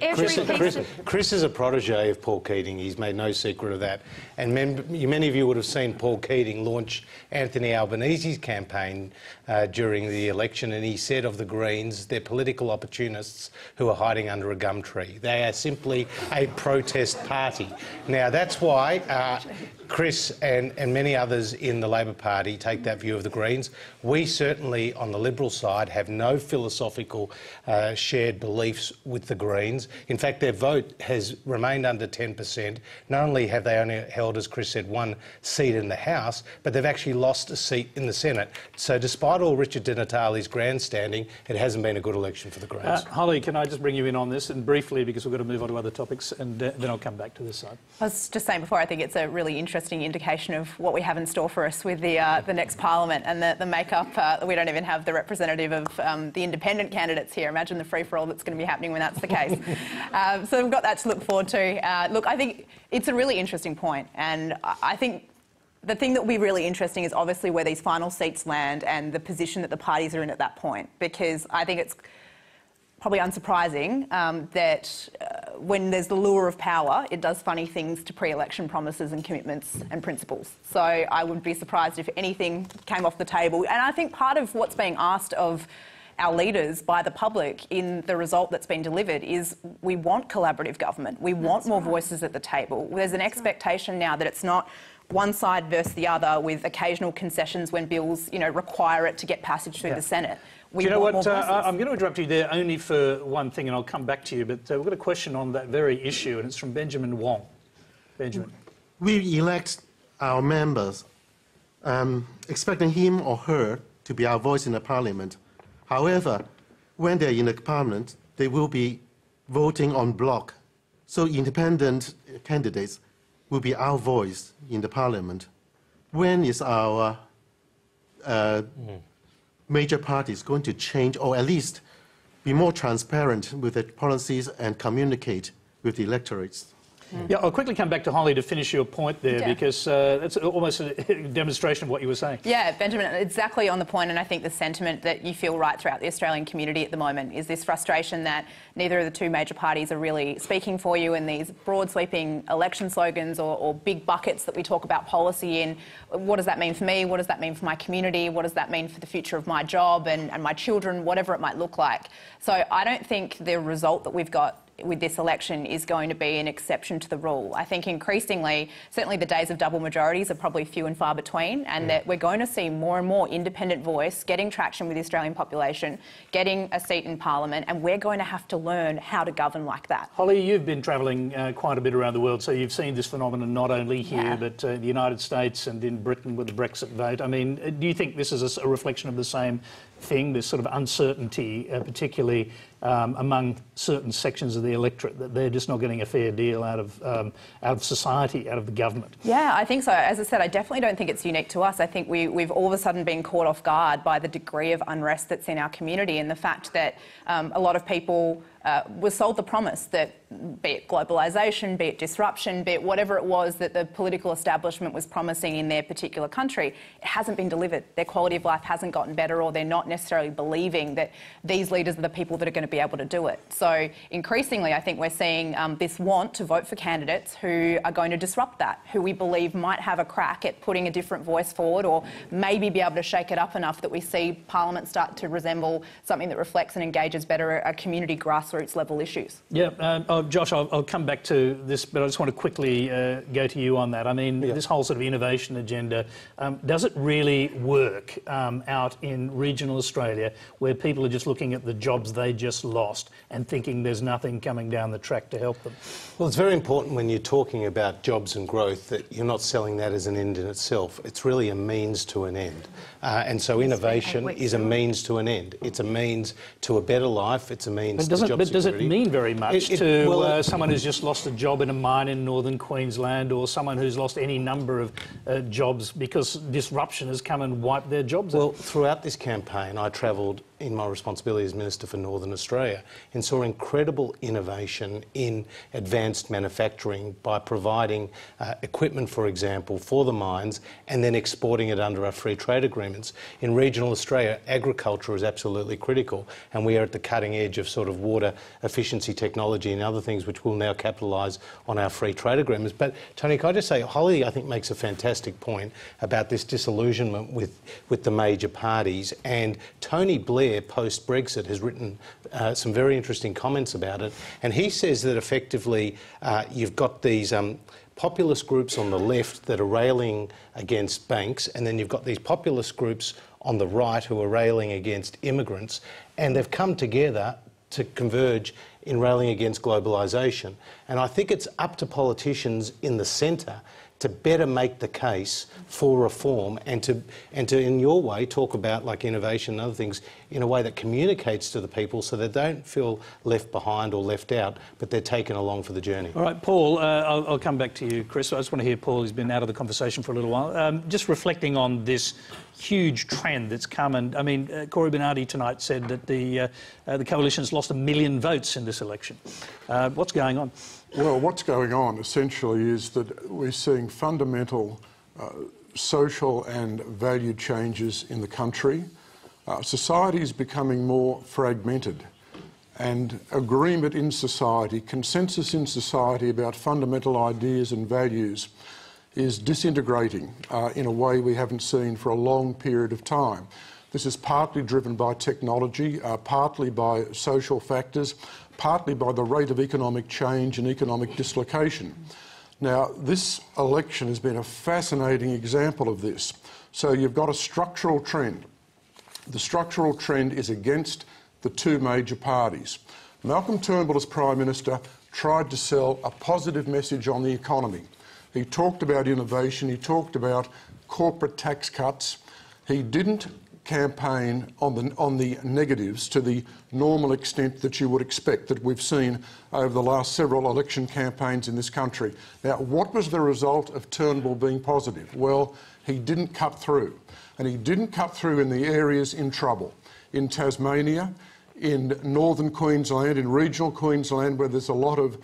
Chris is a protege of Paul Keating. He's made no secret of that. And many of you would have seen Paul Keating launch Anthony Albanese's campaign during the election, and he said of the Greens, they're political opportunists who are hiding under a gum tree. They are simply a protest party. Now, that's why Chris and many others in the Labor Party take that view of the Greens. We certainly, on the Liberal side, have no philosophical shared beliefs with the Greens. In fact, their vote has remained under 10%. Not only have they only held, as Chris said, one seat in the House, but they've actually lost a seat in the Senate. So despite all Richard Di Natale's grandstanding, it hasn't been a good election for the Greens. Holly, can I just bring you in on this, and briefly, because we've got to move on to other topics, and then I'll come back to this side. I was just saying before, I think it's a really interesting indication of what we have in store for us with the next Parliament and the makeup. We don't even have the representative of the independent candidates here. Imagine the free-for-all that's going to be happening when that's the case. So we've got that to look forward to. Look, I think it's a really interesting point, and I think the thing that will be really interesting is obviously where these final seats land and the position that the parties are in at that point, because I think it's probably unsurprising that when there's the lure of power, it does funny things to pre-election promises and commitments and principles. So I would be surprised if anything came off the table. And I think part of what's being asked of our leaders by the public in the result that's been delivered is we want collaborative government. We want more voices at the table. There's an expectation now that it's not one side versus the other with occasional concessions when bills, require it to get passage through the Senate. Do you know what? I'm going to interrupt you there only for one thing, and I'll come back to you. But we've got a question on that very issue, and it's from Benjamin Wong. Benjamin. We elect our members, expecting him or her to be our voice in the Parliament. However, when they're in the Parliament, they will be voting en bloc. So independent candidates will be our voice in the Parliament. When is our major parties going to change, or at least be more transparent with their policies and communicate with the electorates? Yeah, I'll quickly come back to Holly to finish your point there, because that's almost a demonstration of what you were saying. Yeah, Benjamin, exactly on the point, and I think the sentiment that you feel right throughout the Australian community at the moment is this frustration that neither of the two major parties are really speaking for you, and these broad sweeping election slogans or big buckets that we talk about policy in. What does that mean for me? What does that mean for my community? What does that mean for the future of my job and my children, whatever it might look like? So I don't think the result that we've got with this election is going to be an exception to the rule. I think increasingly, certainly the days of double majorities are probably few and far between, and that we're going to see more and more independent voice getting traction with the Australian population, getting a seat in Parliament, and we're going to have to learn how to govern like that. Holly, you've been travelling quite a bit around the world, so you've seen this phenomenon not only here, but the United States and in Britain with the Brexit vote. I mean, do you think this is a reflection of the same thing, this sort of uncertainty, particularly among certain sections of the electorate, that they're just not getting a fair deal out of society, out of the government? Yeah, I think so. As I said, I definitely don't think it's unique to us. I think we've all of a sudden been caught off guard by the degree of unrest that's in our community, and the fact that a lot of people were sold the promise that, be it globalisation, be it disruption, be it whatever it was that the political establishment was promising in their particular country, it hasn't been delivered. Their quality of life hasn't gotten better, or they're not necessarily believing that these leaders are the people that are going to be able to do it. So increasingly, I think we're seeing this want to vote for candidates who are going to disrupt that, who we believe might have a crack at putting a different voice forward, or maybe be able to shake it up enough that we see Parliament start to resemble something that reflects and engages better a community grassroots level issues. Yeah, Josh, I'll come back to this, but I just want to quickly go to you on that. I mean, this whole sort of innovation agenda, does it really work out in regional Australia, where people are just looking at the jobs they just lost and thinking there's nothing coming down the track to help them? Well, it's very important when you're talking about jobs and growth that you're not selling that as an end in itself. It's really a means to an end. And so innovation is a means to an end. It's a means to a better life. It's a means to job security. But does it mean very much to someone who's just lost a job in a mine in northern Queensland, or someone who's lost any number of jobs because disruption has come and wiped their jobs out? Well, throughout this campaign, I travelled in my responsibility as Minister for Northern Australia and saw incredible innovation in advanced manufacturing by providing equipment, for example, for the mines and then exporting it under our free trade agreements. In regional Australia, agriculture is absolutely critical, and we are at the cutting edge of sort of water efficiency technology and other things which will now capitalise on our free trade agreements. But, Tony, can I just say, Holly, I think, makes a fantastic point about this disillusionment with the major parties, and Tony Blair, post-Brexit, has written some very interesting comments about it, and he says that effectively you've got these populist groups on the left that are railing against banks, and then you've got these populist groups on the right who are railing against immigrants, and they've come together to converge in railing against globalisation. And I think it's up to politicians in the centre to better make the case for reform and to in your way talk about like innovation and other things in a way that communicates to the people so they don't feel left behind or left out, but they're taken along for the journey. All right, Paul, I'll come back to you, Chris. I just want to hear Paul, who's been out of the conversation for a little while. Just reflecting on this huge trend that's come, and I mean, Cory Bernardi tonight said that the coalition's lost 1 million votes in this election. What's going on? Well, what's going on essentially is that we're seeing fundamental social and value changes in the country. Society is becoming more fragmented, and agreement in society, consensus in society about fundamental ideas and values is disintegrating in a way we haven't seen for a long period of time. This is partly driven by technology, partly by social factors, partly by the rate of economic change and economic dislocation. Now, this election has been a fascinating example of this. So you've got a structural trend. The structural trend is against the two major parties. Malcolm Turnbull, as Prime Minister, tried to sell a positive message on the economy. He talked about innovation, he talked about corporate tax cuts. He didn't campaign on the negatives to the normal extent that you would expect that we've seen over the last several election campaigns in this country. Now, what was the result of Turnbull being positive? Well, he didn't cut through, and he didn't cut through in the areas in trouble. In Tasmania, in northern Queensland, in regional Queensland, where there's a lot of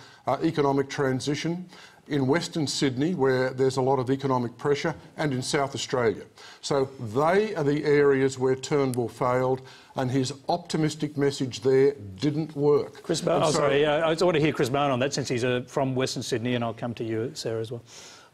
economic transition, in Western Sydney, where there's a lot of economic pressure, and in South Australia. So they are the areas where Turnbull failed, and his optimistic message there didn't work. Chris Bowen, I want to hear Chris Bowen on that, since he's from Western Sydney, and I'll come to you, Sarah, as well.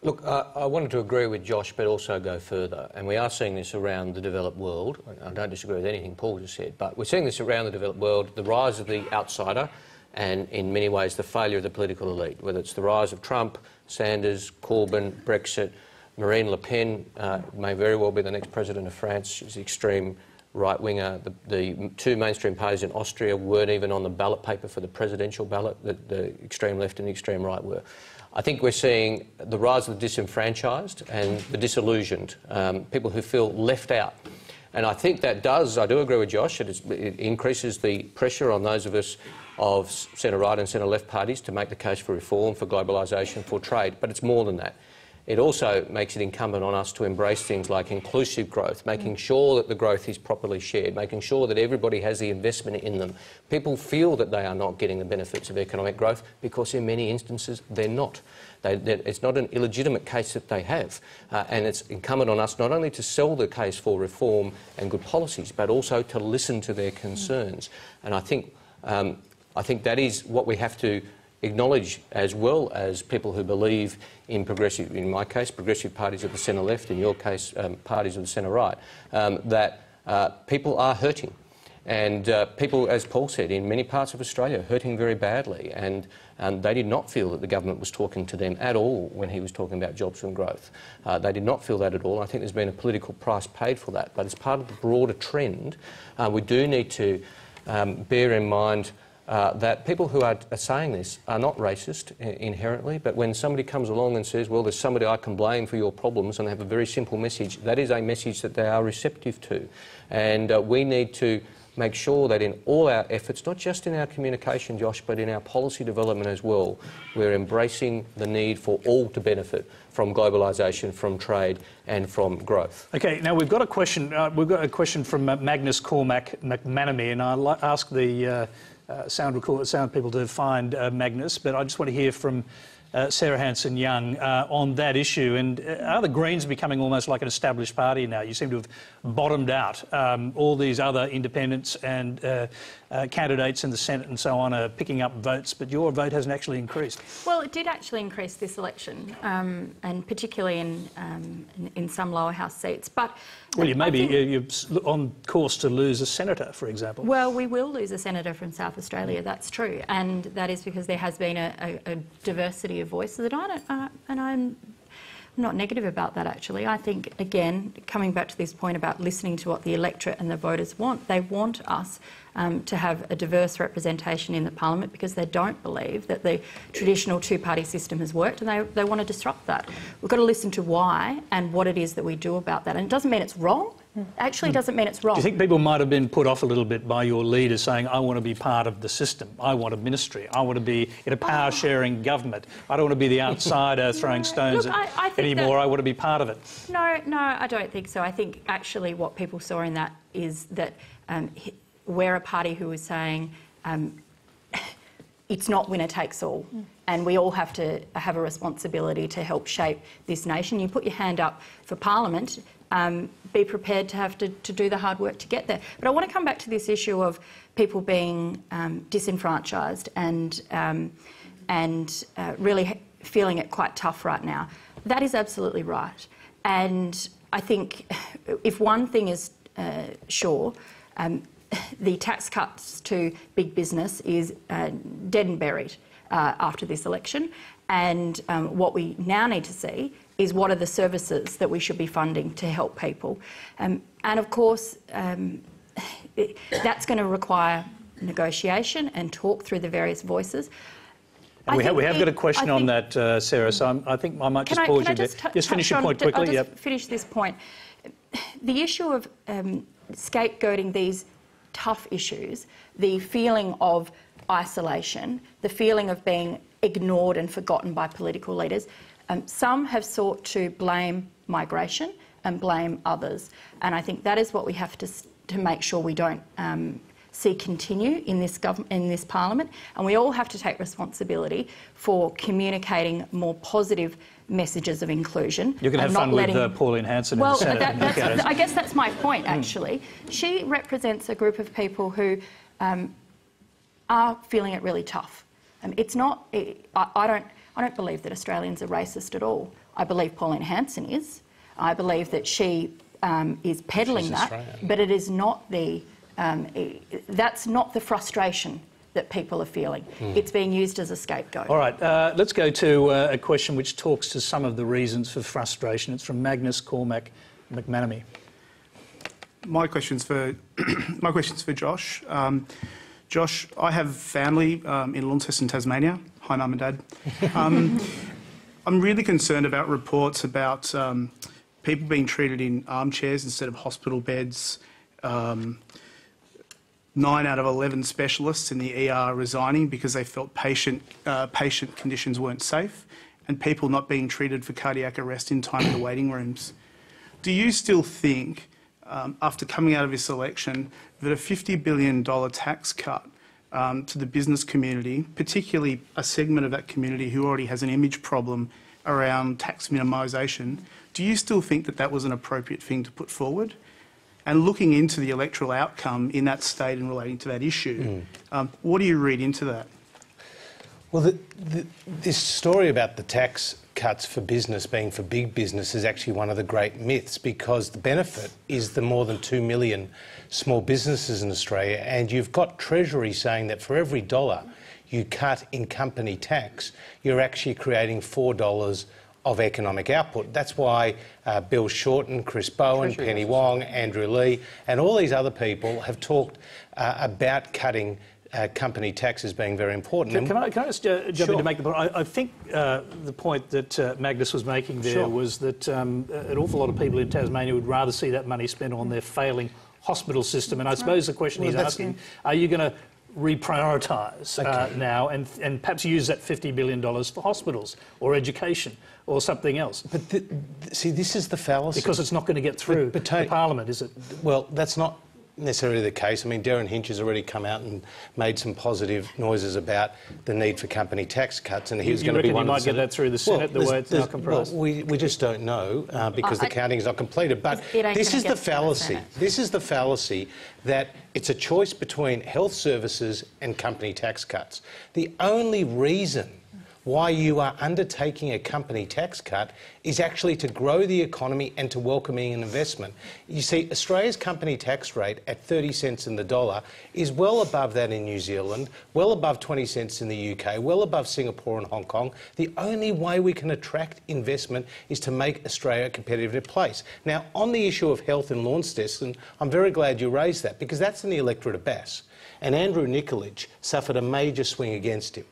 Look, I wanted to agree with Josh, but also go further. And we are seeing this around the developed world. I don't disagree with anything Paul just said, but we're seeing this around the developed world, the rise of the outsider, and in many ways the failure of the political elite, whether it's the rise of Trump, Sanders, Corbyn, Brexit. Marine Le Pen may very well be the next president of France. She's an extreme right-winger. The two mainstream parties in Austria weren't even on the ballot paper for the presidential ballot. The extreme left and the extreme right were. I think we're seeing the rise of the disenfranchised and the disillusioned, people who feel left out. And I think that does, I do agree with Josh, it increases the pressure on those of us of centre-right and centre-left parties to make the case for reform, for globalisation, for trade. But it's more than that. It also makes it incumbent on us to embrace things like inclusive growth, making sure that the growth is properly shared, making sure that everybody has the investment in them. People feel that they are not getting the benefits of economic growth because in many instances they're not. It's not an illegitimate case that they have. And it's incumbent on us not only to sell the case for reform and good policies, but also to listen to their concerns. And I think that is what we have to acknowledge, as well as people who believe in progressive, in my case, progressive parties of the centre-left, in your case, parties of the centre-right, that people are hurting. And people, as Paul said, in many parts of Australia, are hurting very badly. And they did not feel that the government was talking to them at all when he was talking about jobs and growth. They did not feel that at all. I think there's been a political price paid for that. But as part of the broader trend, we do need to bear in mind that people who are saying this are not racist inherently, but when somebody comes along and says, well, there's somebody I can blame for your problems, and they have a very simple message, that is a message that they are receptive to. And we need to make sure that in all our efforts, not just in our communication, Josh, but in our policy development as well, we're embracing the need for all to benefit from globalisation, from trade and from growth. Okay, now we've got a question. From Magnus Cormac McManamy, and I'll ask the sound people to find Magnus, but I just want to hear from Sarah Hanson-Young on that issue. And are the Greens becoming almost like an established party now? You seem to have bottomed out. All these other independents and candidates in the Senate and so on are picking up votes, but your vote hasn't actually increased. Well, it did actually increase this election, and particularly in some lower house seats. But well, you're on course to lose a senator, for example. Well, we will lose a senator from South Australia, that's true, and that is because there has been a diversity of voices, and I'm not negative about that, actually. I think, again, coming back to this point about listening to what the electorate and the voters want, they want us to have a diverse representation in the parliament because they don't believe that the traditional two-party system has worked, and they want to disrupt that. We've got to listen to why and what it is that we do about that. And it doesn't mean it's wrong. Actually doesn't mean it's wrong. Do you think people might have been put off a little bit by your leader saying, I want to be part of the system, I want a ministry, I want to be in a power-sharing government, I don't want to be the outsider throwing stones anymore, I want to be part of it? No, I don't think so. I think actually what people saw in that is that we're a party who is saying it's not winner takes all. And we all have to have a responsibility to help shape this nation. You put your hand up for Parliament, be prepared to have to do the hard work to get there. But I want to come back to this issue of people being disenfranchised and really feeling it quite tough right now. That is absolutely right. And I think if one thing is sure, the tax cuts to big business is dead and buried after this election. And what we now need to see is what are the services that we should be funding to help people. And of course, that's going to require negotiation and talk through the various voices. And we have got a question on that, Sarah, so I think I might just pause you there. Just finish your point quickly. I'll just finish this point. The issue of scapegoating these tough issues, the feeling of isolation, the feeling of being ignored and forgotten by political leaders, some have sought to blame migration and blame others. And I think that is what we have to make sure we don't see continue in this parliament, and we all have to take responsibility for communicating more positive messages of inclusion. You're going to have fun with Pauline Hanson in the Senate. I guess that's my point, actually. She represents a group of people who are feeling it really tough. It's not... I don't believe that Australians are racist at all. I believe Pauline Hanson is. I believe that she is peddling that, but it is not the... that's not the frustration that people are feeling. It's being used as a scapegoat. All right, let's go to a question which talks to some of the reasons for frustration. It's from Magnus Cormac McManamy. My question's for Josh. Josh, I have family in Launceston, Tasmania. Hi, Mum and Dad. I'm really concerned about reports about people being treated in armchairs instead of hospital beds. 9 out of 11 specialists in the ER resigning because they felt patient conditions weren't safe, and people not being treated for cardiac arrest in time in the waiting rooms. Do you still think, after coming out of this election, that a $50 billion tax cut to the business community, particularly a segment of that community who already has an image problem around tax minimisation, do you still think that that was an appropriate thing to put forward? And looking into the electoral outcome in that state and relating to that issue, what do you read into that? Well, this story about the tax cuts for business being for big business is actually one of the great myths, because the benefit is the more than 2 million small businesses in Australia, and you've got Treasury saying that for every dollar you cut in company tax, you're actually creating $4 of economic output. That's why Bill Shorten, Chris Bowen, Penny Wong, Andrew Leigh and all these other people have talked about cutting company taxes being very important. Can I just jump in to make the point? I think the point that Magnus was making there was that an awful lot of people in Tasmania would rather see that money spent on their failing hospital system. And I suppose the question he's asking, are you going to reprioritise now and perhaps use that $50 billion for hospitals or education or something else? But see, this is the fallacy. Because it's not going to get through the Parliament, is it? Well, that's not necessarily the case. I mean, Darren Hinch has already come out and made some positive noises about the need for company tax cuts, and he was going to be one of the... You might get that through the Senate the way it's now comprised? Well, we just don't know because the counting is not completed. But this is the fallacy. This is the fallacy that it's a choice between health services and company tax cuts. The only reason why you are undertaking a company tax cut is actually to grow the economy and to welcoming an investment. You see, Australia's company tax rate at 30 cents in the dollar is well above that in New Zealand, well above 20 cents in the UK, well above Singapore and Hong Kong. The only way we can attract investment is to make Australia a competitive place. Now, on the issue of health in Launceston, I'm very glad you raised that, because that's in the electorate of Bass. And Andrew Nikolic suffered a major swing against him.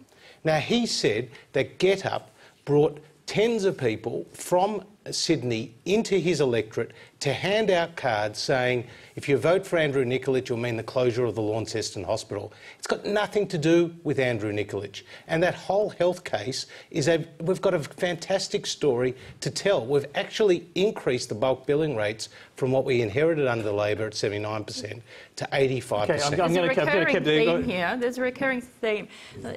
Now, he said that GetUp brought tens of people from Sydney into his electorate to hand out cards saying, if you vote for Andrew Nikolic, you'll mean the closure of the Launceston Hospital. It's got nothing to do with Andrew Nikolic. And that whole health case is we've got a fantastic story to tell. We've actually increased the bulk billing rates from what we inherited under Labor at 79% to 85%. Okay, There's a recurring theme here. There's a recurring theme.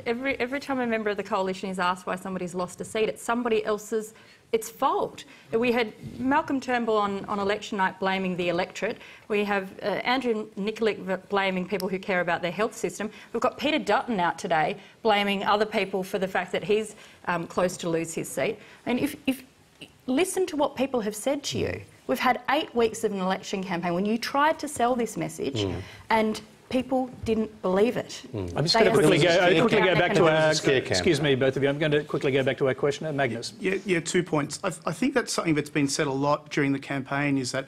Every time a member of the coalition is asked why somebody's lost a seat, it's somebody else's fault. We had Malcolm Turnbull on election night blaming the electorate. We have Andrew Nikolic blaming people who care about their health system. We've got Peter Dutton out today blaming other people for the fact that he's close to lose his seat. And if listen to what people have said to you. We've had 8 weeks of an election campaign when you tried to sell this message and people didn't believe it. I'm just going to quickly go back to our... Excuse me, both of you. I'm going to quickly go back to our question. Magnus. Yeah, 2 points. I think that's something that's been said a lot during the campaign, is that,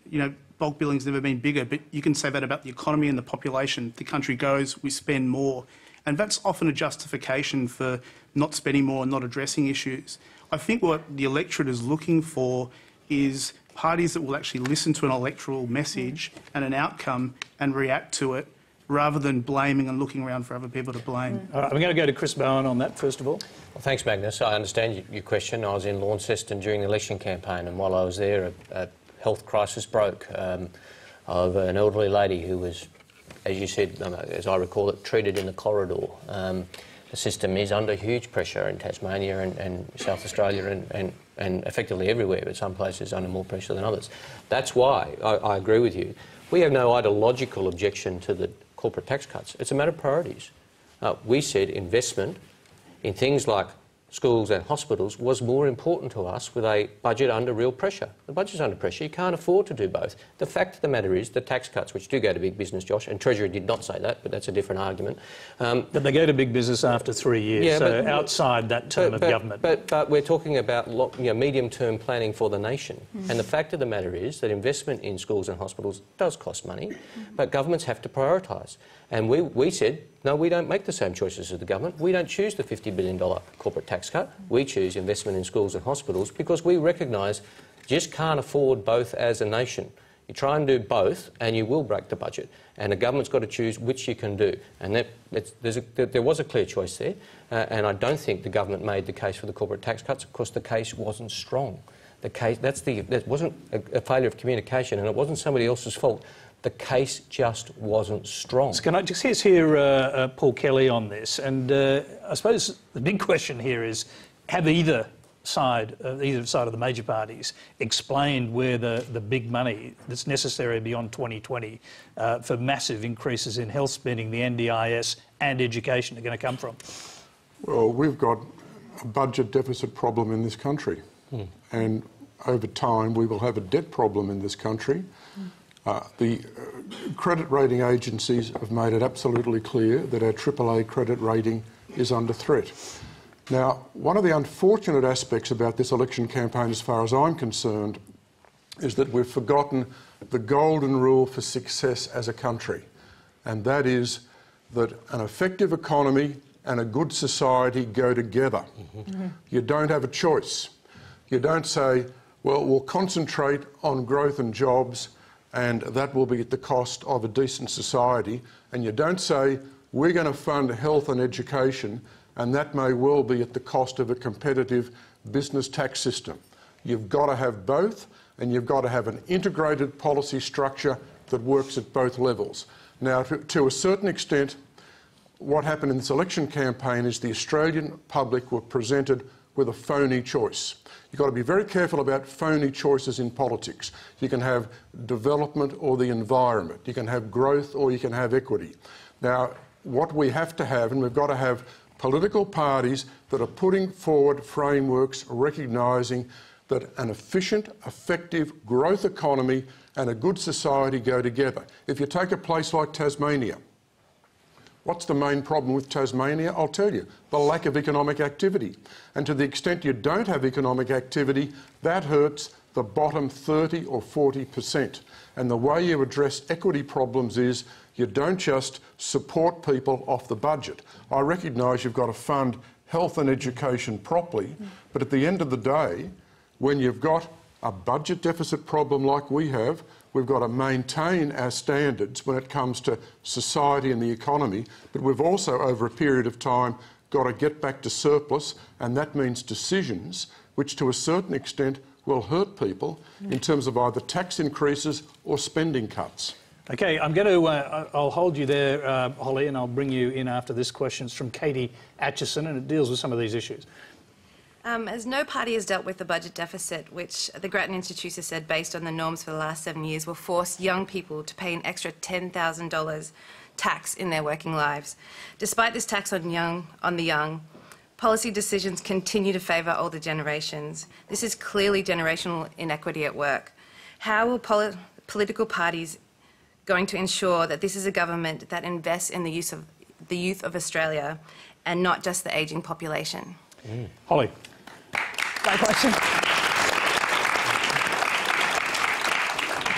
you know, bulk billing's never been bigger, but you can say that about the economy and the population. The country goes, we spend more. And that's often a justification for not spending more and not addressing issues. I think what the electorate is looking for is parties that will actually listen to an electoral message and an outcome and react to it, rather than blaming and looking around for other people to blame. All right, I'm going to go to Chris Bowen on that, first of all. Well, thanks, Magnus. I understand your question. I was in Launceston during the election campaign, and while I was there, a health crisis broke over an elderly lady who was as you said, as I recall it, treated in the corridor. The system is under huge pressure in Tasmania and South Australia and effectively everywhere, but some places under more pressure than others. That's why I agree with you. We have no ideological objection to the corporate tax cuts. It's a matter of priorities. We said investment in things like schools and hospitals was more important to us with a budget under real pressure. The budget's under pressure. You can't afford to do both. The fact of the matter is the tax cuts, which do go to big business, Josh, and Treasury did not say that, but that's a different argument. But they go to big business after 3 years, yeah, so outside that term of government. But we're talking about medium-term planning for the nation. And the fact of the matter is that investment in schools and hospitals does cost money, but governments have to prioritise. And we said, no, we don't make the same choices as the government. We don't choose the $50 billion corporate tax cut. We choose investment in schools and hospitals because we recognise you just can't afford both as a nation. You try and do both and you will break the budget. And the government's got to choose which you can do. And there was a clear choice there. And I don't think the government made the case for the corporate tax cuts because the case wasn't strong. That wasn't a failure of communication and it wasn't somebody else's fault. The case just wasn't strong. So can I just hear Paul Kelly on this? And I suppose the big question here is, have either side of the major parties explained where the big money that's necessary beyond 2020 for massive increases in health spending, the NDIS and education are going to come from? Well, we've got a budget deficit problem in this country. And over time we will have a debt problem in this country. The credit rating agencies have made it absolutely clear that our AAA credit rating is under threat. Now, one of the unfortunate aspects about this election campaign, as far as I'm concerned, is that we've forgotten the golden rule for success as a country, and that is that an effective economy and a good society go together. You don't have a choice. You don't say, well, we'll concentrate on growth and jobs and that will be at the cost of a decent society. And you don't say, we're going to fund health and education, and that may well be at the cost of a competitive business tax system. You've got to have both, and you've got to have an integrated policy structure that works at both levels. Now, to a certain extent, what happened in this election campaign is the Australian public were presented with a phony choice. You've got to be very careful about phony choices in politics. You can have development or the environment. You can have growth or you can have equity. Now, what we have to have, and we've got to have political parties that are putting forward frameworks recognising that an efficient, effective growth economy and a good society go together. If you take a place like Tasmania, what's the main problem with Tasmania? I'll tell you, the lack of economic activity. And to the extent you don't have economic activity, that hurts the bottom 30 or 40%. And the way you address equity problems is you don't just support people off the budget. I recognise you've got to fund health and education properly, but at the end of the day, when you've got a budget deficit problem like we have, we've got to maintain our standards when it comes to society and the economy, but we've also, over a period of time, got to get back to surplus, and that means decisions which, to a certain extent, will hurt people in terms of either tax increases or spending cuts. OK, I'll hold you there, Holly, and I'll bring you in after this question. It's from Katie Atchison, and it deals with some of these issues. As no party has dealt with the budget deficit, which the Grattan Institute has said, based on the norms for the last 7 years, will force young people to pay an extra $10,000 tax in their working lives. Despite this tax on the young, policy decisions continue to favour older generations. This is clearly generational inequity at work. How will political parties going to ensure that this is a government that invests in the youth of Australia and not just the ageing population? Holly. Great question.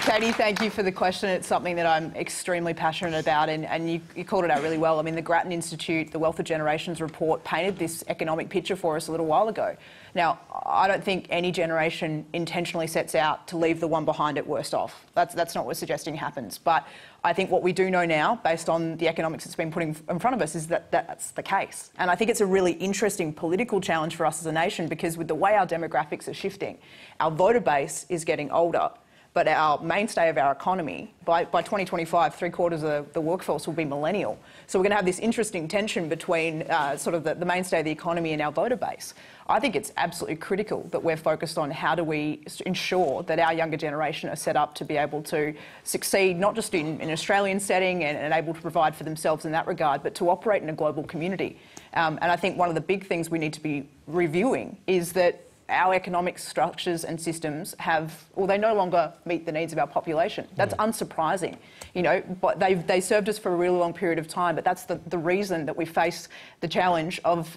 Katie, thank you for the question. It's something that I'm extremely passionate about, and you called it out really well. I mean, the Grattan Institute, the Wealth of Generations report, painted this economic picture for us a little while ago. Now, I don't think any generation intentionally sets out to leave the one behind it worse off. That's not what we're suggesting happens. But I think what we do know now, based on the economics that's been put in front of us, is that that's the case. And I think it's a really interesting political challenge for us as a nation, because with the way our demographics are shifting, our voter base is getting older, but our mainstay of our economy, by 2025, 3/4 of the workforce will be millennial. So we're going to have this interesting tension between sort of the mainstay of the economy and our voter base. I think it's absolutely critical that we're focused on how do we ensure that our younger generation are set up to be able to succeed, not just in an Australian setting and able to provide for themselves in that regard, but to operate in a global community. And I think one of the big things we need to be reviewing is that our economic structures and systems they no longer meet the needs of our population. That's unsurprising, but they served us for a really long period of time, but that's the reason that we face the challenge of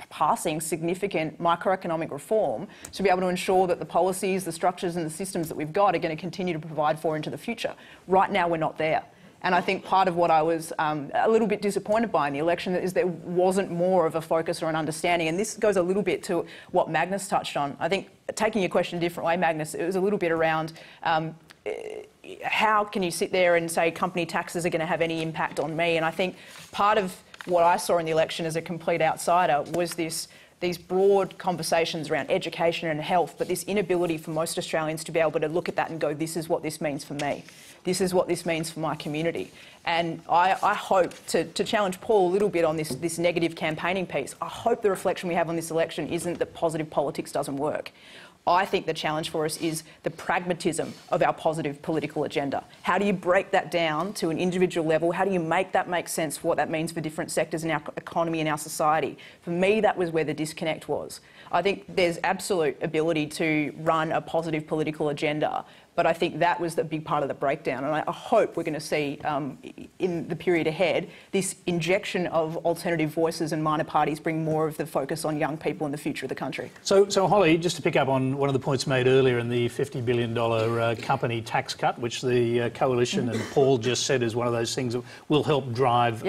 passing significant microeconomic reform to be able to ensure that the policies, the structures and the systems that we've got are going to continue to provide for into the future. Right now, we're not there. And I think part of what I was a little bit disappointed by in the election is there wasn't more of a focus or an understanding. And this goes a little bit to what Magnus touched on. I think, taking your question a different way, Magnus, it was a little bit around how can you sit there and say company taxes are going to have any impact on me? And I think part of what I saw in the election as a complete outsider was these broad conversations around education and health, but this inability for most Australians to be able to look at that and go, this is what this means for me. This is what this means for my community. And I hope to challenge Paul a little bit on this negative campaigning piece. I hope the reflection we have on this election isn't that positive politics doesn't work. I think the challenge for us is the pragmatism of our positive political agenda. How do you break that down to an individual level? How do you make that make sense for what that means for different sectors in our economy and our society? For me, that was where the disconnect was. I think there's absolute ability to run a positive political agenda, but I think that was the big part of the breakdown. And I hope we're going to see in the period ahead this injection of alternative voices and minor parties bring more of the focus on young people and the future of the country. So Holly, just to pick up on one of the points made earlier in the $50 billion company tax cut, which the coalition and Paul just said is one of those things that will help drive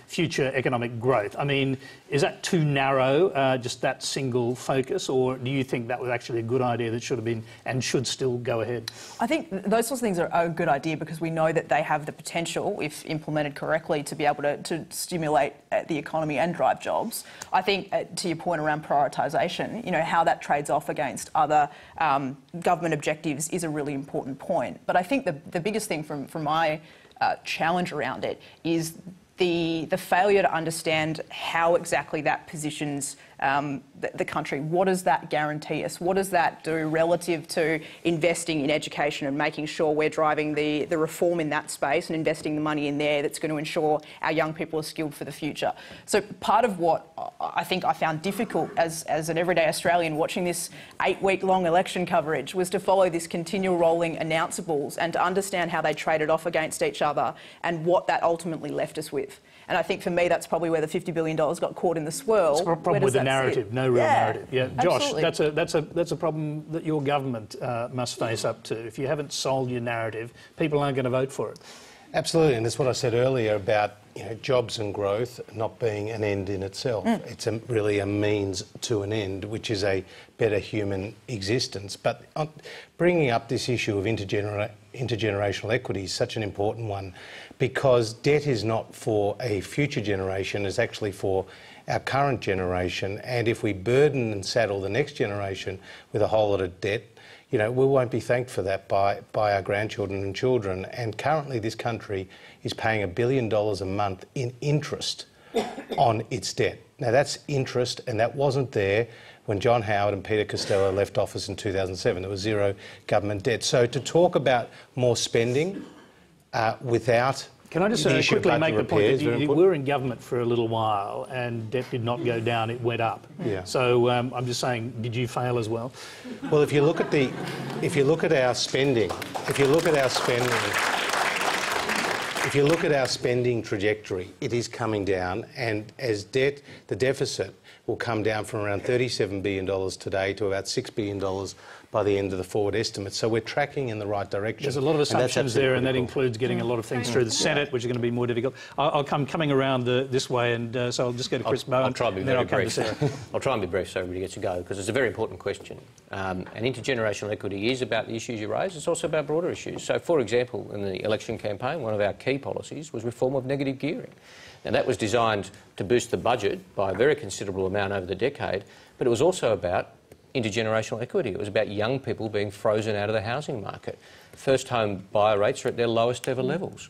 future economic growth. I mean, is that too narrow, just that single focus, or do you think that was actually a good idea that should have been and should still go ahead? I think those sorts of things are a good idea because we know that they have the potential, if implemented correctly, to be able to stimulate the economy and drive jobs. I think, to your point around prioritisation, how that trades off against other government objectives is a really important point. But I think the biggest thing from my challenge around it is the failure to understand how exactly that positions the country. What does that guarantee us? What does that do relative to investing in education and making sure we're driving the reform in that space and investing the money in there that's going to ensure our young people are skilled for the future? So part of what I think I found difficult as an everyday Australian watching this 8-week-long election coverage was to follow this continual rolling announceables and to understand how they traded off against each other and what that ultimately left us with. And I think for me, that's probably where the $50 billion got caught in the swirl. It's a problem with the narrative, no real narrative. Yeah, Josh, absolutely. that's a problem that your government must face up to. If you haven't sold your narrative, people aren't going to vote for it. Absolutely, and that's what I said earlier about jobs and growth not being an end in itself. It's really a means to an end, which is a better human existence. But bringing up this issue of intergenerational equity is such an important one, because debt is not for a future generation, it's actually for our current generation. And if we burden and saddle the next generation with a whole lot of debt, we won't be thanked for that by our grandchildren and children. And currently this country is paying $1 billion a month in interest on its debt. Now that's interest, and that wasn't there when John Howard and Peter Costello left office in 2007. There was zero government debt. So to talk about more spending without... Can I just quickly make the point that you were in government for a little while and debt did not go down, it went up. Yeah. So I'm just saying, did you fail as well? Well, if you look at our spending, if you look at our spending trajectory, it is coming down, and as the deficit will come down from around $37 billion today to about $6 billion by the end of the forward estimate. So we're tracking in the right direction. There's a lot of assumptions there, and that includes getting a lot of things through the Senate, which are going to be more difficult. I'll come coming around this way, and so I'll just go to Chris Bowen. I'll try and be very brief. I'll try and be brief so everybody gets to go, because it's a very important question. And intergenerational equity is about the issues you raise. It's also about broader issues. So, for example, in the election campaign, one of our key policies was reform of negative gearing. Now, that was designed to boost the budget by a very considerable amount over the decade, but it was also about intergenerational equity. It was about young people being frozen out of the housing market. First home buyer rates are at their lowest ever levels.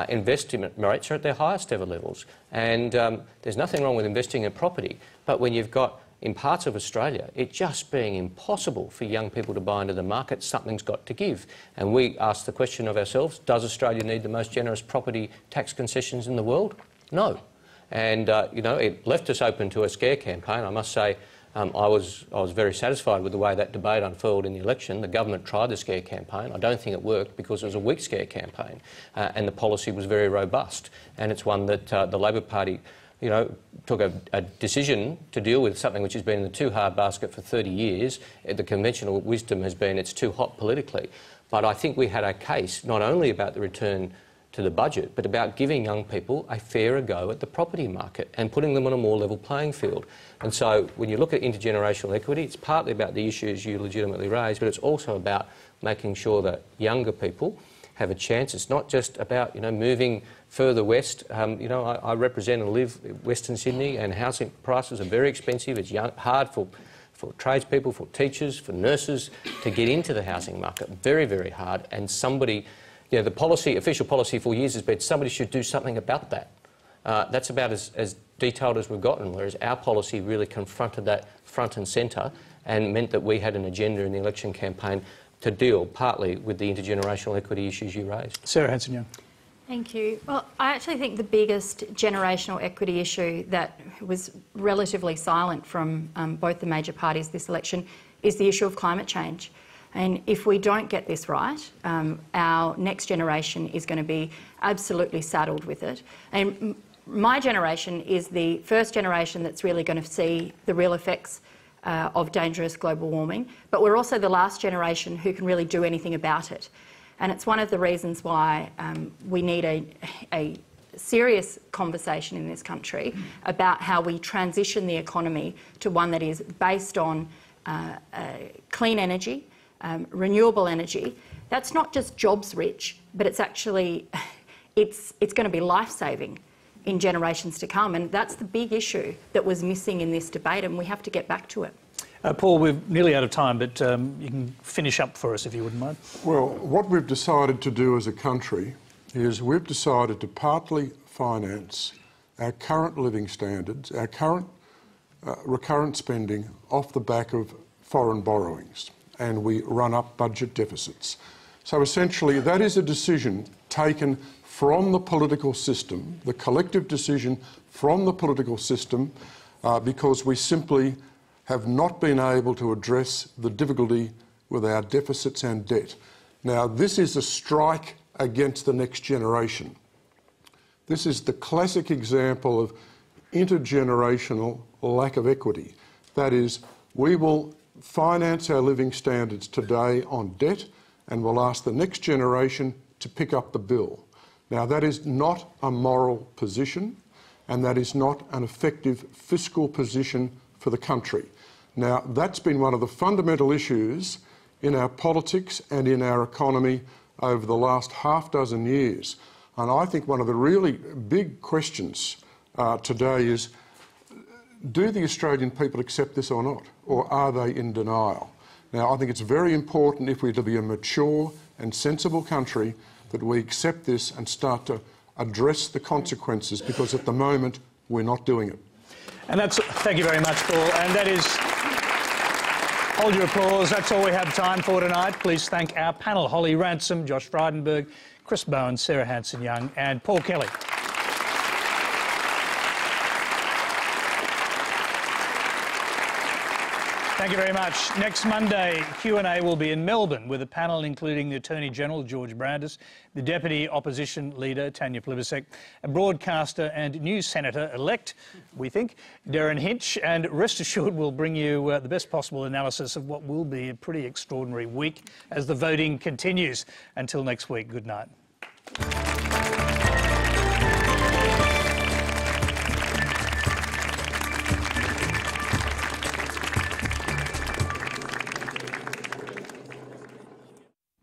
Investment rates are at their highest ever levels. And there's nothing wrong with investing in property, but when you've got, in parts of Australia, it just being impossible for young people to buy into the market, something's got to give. And we ask the question of ourselves, does Australia need the most generous property tax concessions in the world? No. And, you know, it left us open to a scare campaign. I must say, I was very satisfied with the way that debate unfurled in the election. The government tried the scare campaign. I don't think it worked because it was a weak scare campaign, and the policy was very robust. And it's one that the Labor Party, you know, took a decision to deal with something which has been in the too hard basket for 30 years. The conventional wisdom has been it's too hot politically. But I think we had a case not only about the return to the budget, but about giving young people a fairer go at the property market and putting them on a more level playing field. And so when you look at intergenerational equity, it's partly about the issues you legitimately raise, but it's also about making sure that younger people have a chance. It's not just about, you know, moving further west. You know, I represent and live in Western Sydney, and housing prices are very expensive. It's hard for tradespeople, for teachers, for nurses to get into the housing market. Very, very hard. And somebody, you know, the policy, official policy for years has been somebody should do something about that. That's about as detailed as we've gotten, whereas our policy really confronted that front and centre and meant that we had an agenda in the election campaign to deal partly with the intergenerational equity issues you raised. Sarah Hanson-Young. Thank you. Well, I actually think the biggest generational equity issue that was relatively silent from both the major parties this election is the issue of climate change. And if we don't get this right, our next generation is going to be absolutely saddled with it. And my generation is the first generation that's really going to see the real effects of dangerous global warming, but we're also the last generation who can really do anything about it. And it's one of the reasons why we need a serious conversation in this country about how we transition the economy to one that is based on clean energy, renewable energy. That's not just jobs rich, but it's actually, it's going to be life-saving in generations to come. And that's the big issue that was missing in this debate, and we have to get back to it. Paul, we're nearly out of time, but you can finish up for us if you wouldn't mind. Well, what we've decided to do as a country is we've decided to partly finance our current living standards, our current recurrent spending off the back of foreign borrowings, and we run up budget deficits. So essentially that is a decision taken from the political system, the collective decision from the political system, because we simply have not been able to address the difficulty with our deficits and debt. Now, this is a strike against the next generation. This is the classic example of intergenerational lack of equity. That is, we will finance our living standards today on debt and we'll ask the next generation to pick up the bill. Now, that is not a moral position and that is not an effective fiscal position for the country. Now, that's been one of the fundamental issues in our politics and in our economy over the last half dozen years. And I think one of the really big questions today is, do the Australian people accept this or not? Or are they in denial? Now, I think it's very important, if we're to be a mature and sensible country, that we accept this and start to address the consequences, because at the moment we're not doing it. And that's, thank you very much, Paul. And that is, hold your applause, that's all we have time for tonight. Please thank our panel, Holly Ransom, Josh Frydenberg, Chris Bowen, Sarah Hanson-Young and Paul Kelly. Thank you very much. Next Monday, Q&A will be in Melbourne with a panel including the Attorney-General, George Brandis, the Deputy Opposition Leader, Tanya Plibersek, a broadcaster and new Senator-elect, we think, Darren Hinch, and rest assured we'll bring you the best possible analysis of what will be a pretty extraordinary week as the voting continues. Until next week, good night.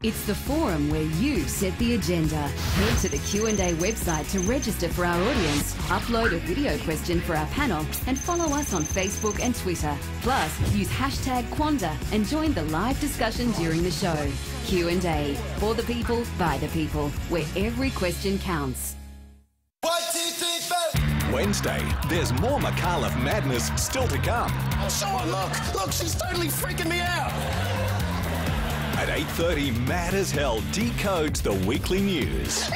It's the forum where you set the agenda. Head to the Q&A website to register for our audience, upload a video question for our panel, and follow us on Facebook and Twitter. Plus, use hashtag Quanda and join the live discussion during the show. Q&A, for the people, by the people, where every question counts. 1, 2, 3, 4. Wednesday, there's more McAuliffe madness still to come. Oh, show her, look, she's totally freaking me out. At 8:30, Mad as Hell decodes the weekly news.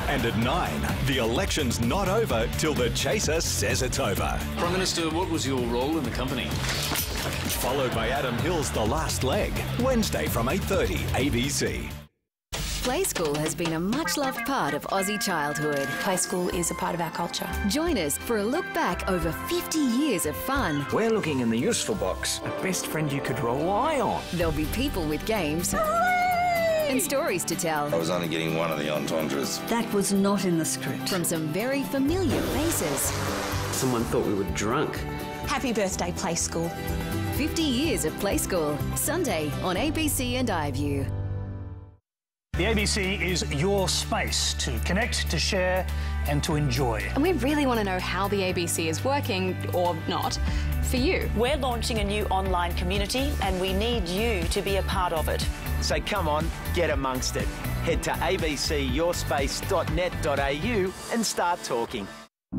And at 9, the election's not over till the chaser says it's over. Prime Minister, what was your role in the company? Followed by Adam Hill's The Last Leg, Wednesday from 8:30, ABC. Play School has been a much-loved part of Aussie childhood. Play School is a part of our culture. Join us for a look back over 50 years of fun. We're looking in the useful box. A best friend you could rely on. There'll be people with games and stories to tell. I was only getting one of the entendres. That was not in the script. From some very familiar faces. Someone thought we were drunk. Happy birthday, Play School. 50 years of Play School. Sunday on ABC and iView. The ABC is your space to connect, to share and to enjoy. And we really want to know how the ABC is working, or not, for you. We're launching a new online community and we need you to be a part of it. So come on, get amongst it. Head to abcyourspace.net.au and start talking.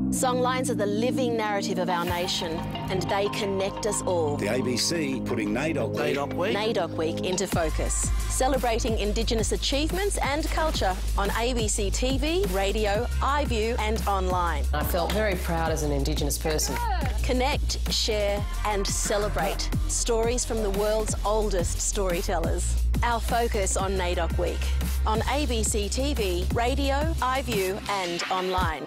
Songlines are the living narrative of our nation, and they connect us all. The ABC putting NAIDOC Week into focus, celebrating Indigenous achievements and culture on ABC TV, radio, iView and online. I felt very proud as an Indigenous person. Connect, share and celebrate stories from the world's oldest storytellers. Our focus on NAIDOC Week on ABC TV, radio, iView and online.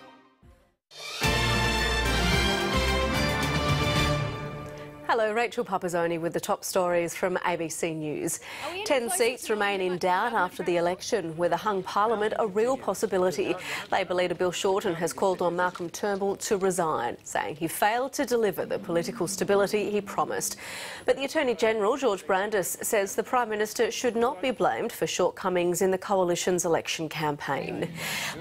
Hello, Rachel Papazoni with the top stories from ABC News. 10 seats remain in doubt after the election, with a hung parliament a real possibility. Labor leader Bill Shorten has called on Malcolm Turnbull to resign, saying he failed to deliver the political stability he promised. But the Attorney-General, George Brandis, says the Prime Minister should not be blamed for shortcomings in the Coalition's election campaign.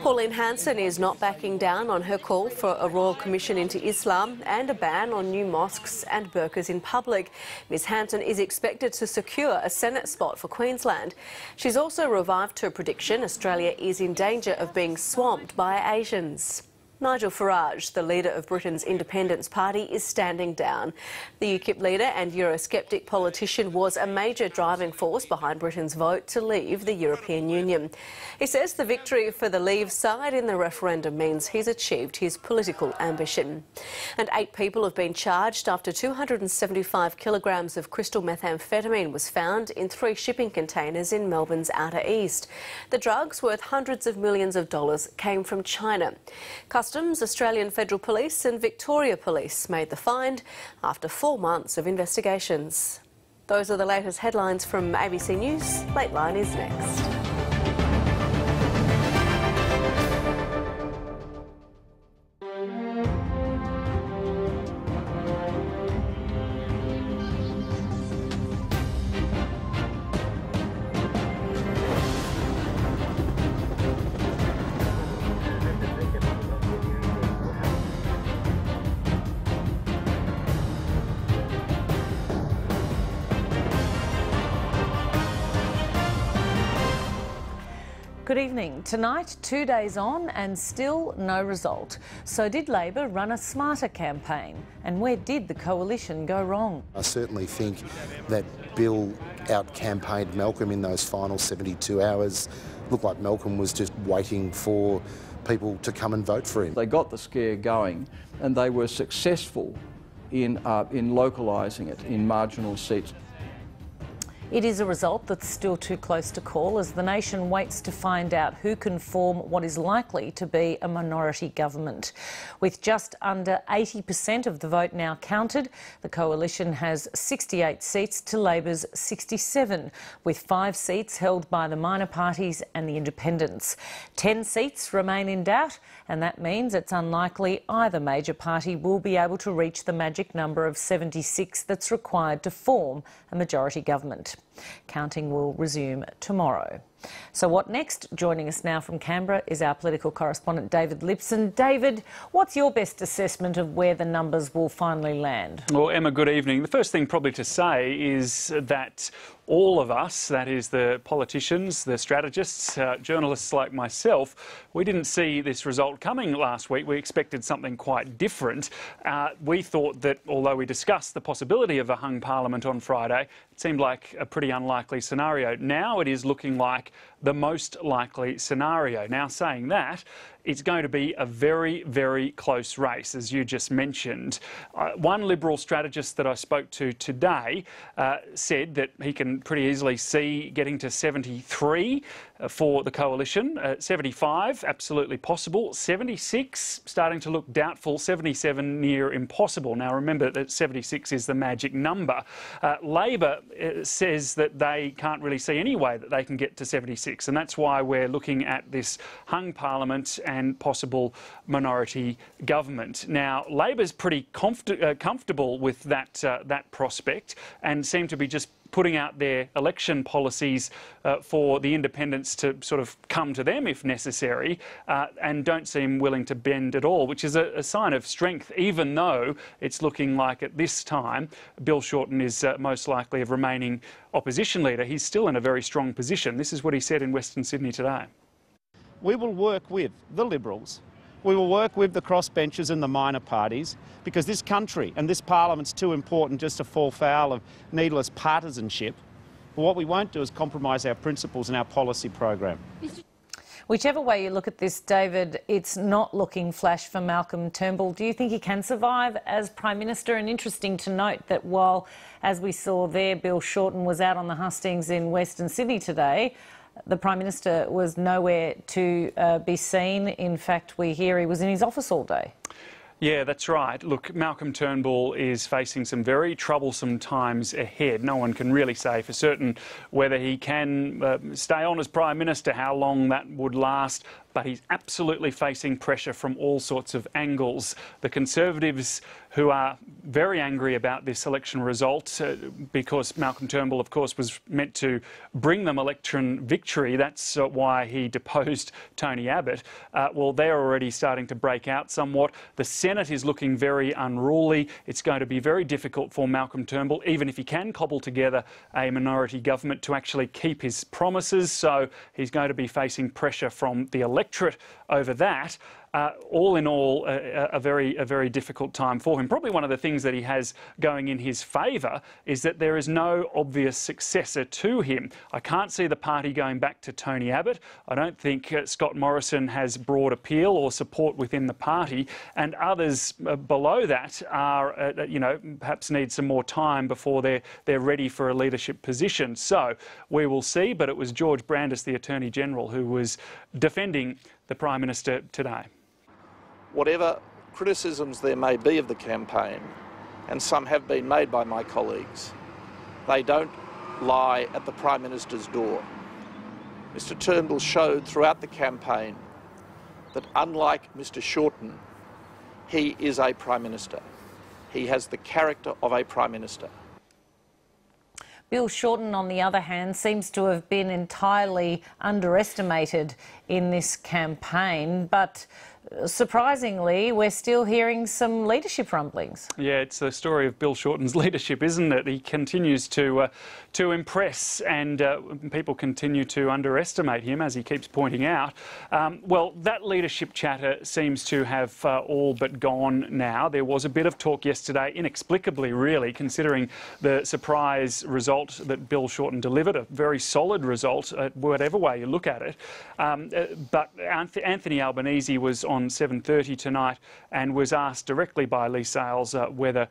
Pauline Hanson is not backing down on her call for a royal commission into Islam and a ban on new mosques and burqas in public. Ms Hampton is expected to secure a Senate spot for Queensland. She's also revived her prediction Australia is in danger of being swamped by Asians. Nigel Farage, the leader of Britain's Independence Party, is standing down. The UKIP leader and Eurosceptic politician was a major driving force behind Britain's vote to leave the European Union. He says the victory for the Leave side in the referendum means he's achieved his political ambition. And 8 people have been charged after 275 kilograms of crystal methamphetamine was found in 3 shipping containers in Melbourne's outer east. The drugs, worth hundreds of millions of dollars, came from China. Customs, Australian Federal Police and Victoria Police made the find after 4 months of investigations. Those are the latest headlines from ABC News. Lateline is next. Good evening. Tonight, 2 days on and still no result. So did Labor run a smarter campaign? And where did the coalition go wrong? I certainly think that Bill out-campaigned Malcolm in those final 72 hours. Looked like Malcolm was just waiting for people to come and vote for him. They got the scare going and they were successful in localising it in marginal seats. It is a result that's still too close to call as the nation waits to find out who can form what is likely to be a minority government. With just under 80% of the vote now counted, the coalition has 68 seats to Labor's 67, with 5 seats held by the minor parties and the independents. 10 seats remain in doubt, and that means it's unlikely either major party will be able to reach the magic number of 76 that's required to form a majority government. Counting will resume tomorrow. So what next? Joining us now from Canberra is our political correspondent David Lipson. David, what's your best assessment of where the numbers will finally land? Well, Emma, good evening. The first thing probably to say is that all of us, that is the politicians, the strategists, journalists like myself, we didn't see this result coming last week. We expected something quite different. We thought that although we discussed the possibility of a hung parliament on Friday, it seemed like a pretty unlikely scenario. Now it is looking like the most likely scenario. Now, saying that, it's going to be a very, very close race, as you just mentioned. One Liberal strategist that I spoke to today said that he can pretty easily see getting to 73 for the coalition. 75, absolutely possible. 76, starting to look doubtful. 77, near impossible. Now, remember that 76 is the magic number. Labor says that they can't really see any way that they can get to 76, and that's why we're looking at this hung parliament and possible minority government. Now, Labor's pretty comfortable with that prospect and seem to be just putting out their election policies for the independents to sort of come to them if necessary, and don't seem willing to bend at all, which is a sign of strength, even though it's looking like at this time Bill Shorten is most likely of remaining opposition leader. He's still in a very strong position. This is what he said in Western Sydney today. We will work with the Liberals. We will work with the crossbenchers and the minor parties, because this country and this parliament's too important just to fall foul of needless partisanship. But what we won't do is compromise our principles and our policy program. Whichever way you look at this, David, it's not looking flash for Malcolm Turnbull. Do you think he can survive as Prime Minister? And interesting to note that while, as we saw there, Bill Shorten was out on the hustings in Western Sydney today, the Prime Minister was nowhere to be seen. In fact, we hear he was in his office all day. Yeah, that's right. Look, Malcolm Turnbull is facing some very troublesome times ahead. No one can really say for certain whether he can stay on as Prime Minister, how long that would last, but he's absolutely facing pressure from all sorts of angles. The Conservatives, who are very angry about this election result because Malcolm Turnbull, of course, was meant to bring them election victory. That's why he deposed Tony Abbott. Well, they're already starting to break out somewhat. The Senate is looking very unruly. It's going to be very difficult for Malcolm Turnbull, even if he can cobble together a minority government, to actually keep his promises. So he's going to be facing pressure from the electorate over that. All in all, a very difficult time for him. Probably one of the things that he has going in his favour is that there is no obvious successor to him. I can't see the party going back to Tony Abbott. I don't think Scott Morrison has broad appeal or support within the party, and others below that are, perhaps need some more time before they're ready for a leadership position. So we will see. But it was George Brandis, the Attorney General, who was defending the Prime Minister today. Whatever criticisms there may be of the campaign, and some have been made by my colleagues, they don't lie at the Prime Minister's door. Mr Turnbull showed throughout the campaign that, unlike Mr Shorten, he is a Prime Minister. He has the character of a Prime Minister. Bill Shorten, on the other hand, seems to have been entirely underestimated in this campaign, but surprisingly, we're still hearing some leadership rumblings. Yeah, it's the story of Bill Shorten's leadership, isn't it? He continues to impress, and people continue to underestimate him, as he keeps pointing out. Well, that leadership chatter seems to have all but gone now. There was a bit of talk yesterday, inexplicably really, considering the surprise result that Bill Shorten delivered, a very solid result, whatever way you look at it. But Anthony Albanese was on 7:30 tonight and was asked directly by Lee Sales whether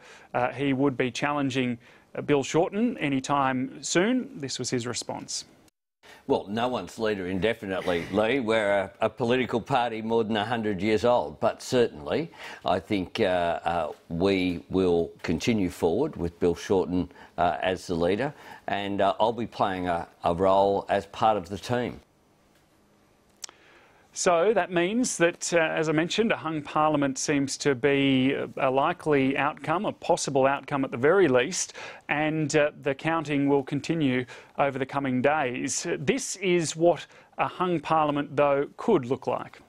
he would be challenging Bill Shorten anytime soon. This was his response. Well, no one's leader indefinitely, Lee. We're a political party more than 100 years old, but certainly I think we will continue forward with Bill Shorten as the leader, and I'll be playing a role as part of the team. So that means that, as I mentioned, a hung parliament seems to be a likely outcome, a possible outcome at the very least, and the counting will continue over the coming days. This is what a hung parliament, though, could look like.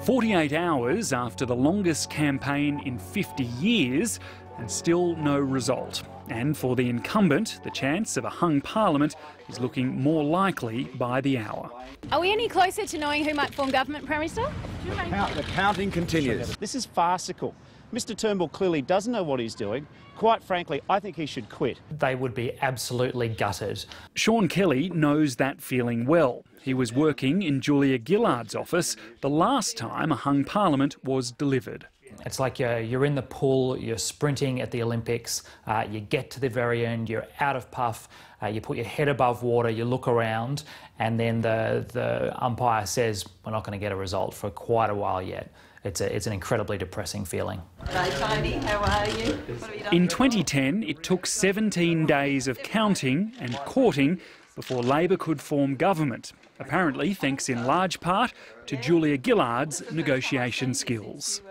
"48 hours after the longest campaign in 50 years and still no result. And for the incumbent, the chance of a hung parliament is looking more likely by the hour." Are we any closer to knowing who might form government, Prime Minister? The counting continues. This is farcical. Mr Turnbull clearly doesn't know what he's doing. Quite frankly, I think he should quit. They would be absolutely gutted. Sean Kelly knows that feeling well. He was working in Julia Gillard's office the last time a hung parliament was delivered. It's like you're in the pool, you're sprinting at the Olympics, you get to the very end, you're out of puff, you put your head above water, you look around, and then the umpire says, "We're not going to get a result for quite a while yet." It's an incredibly depressing feeling. Hi Tony, how are you? What have you done? In 2010, it took 17 days of counting and courting before Labor could form government, apparently thanks in large part to Julia Gillard's negotiation skills.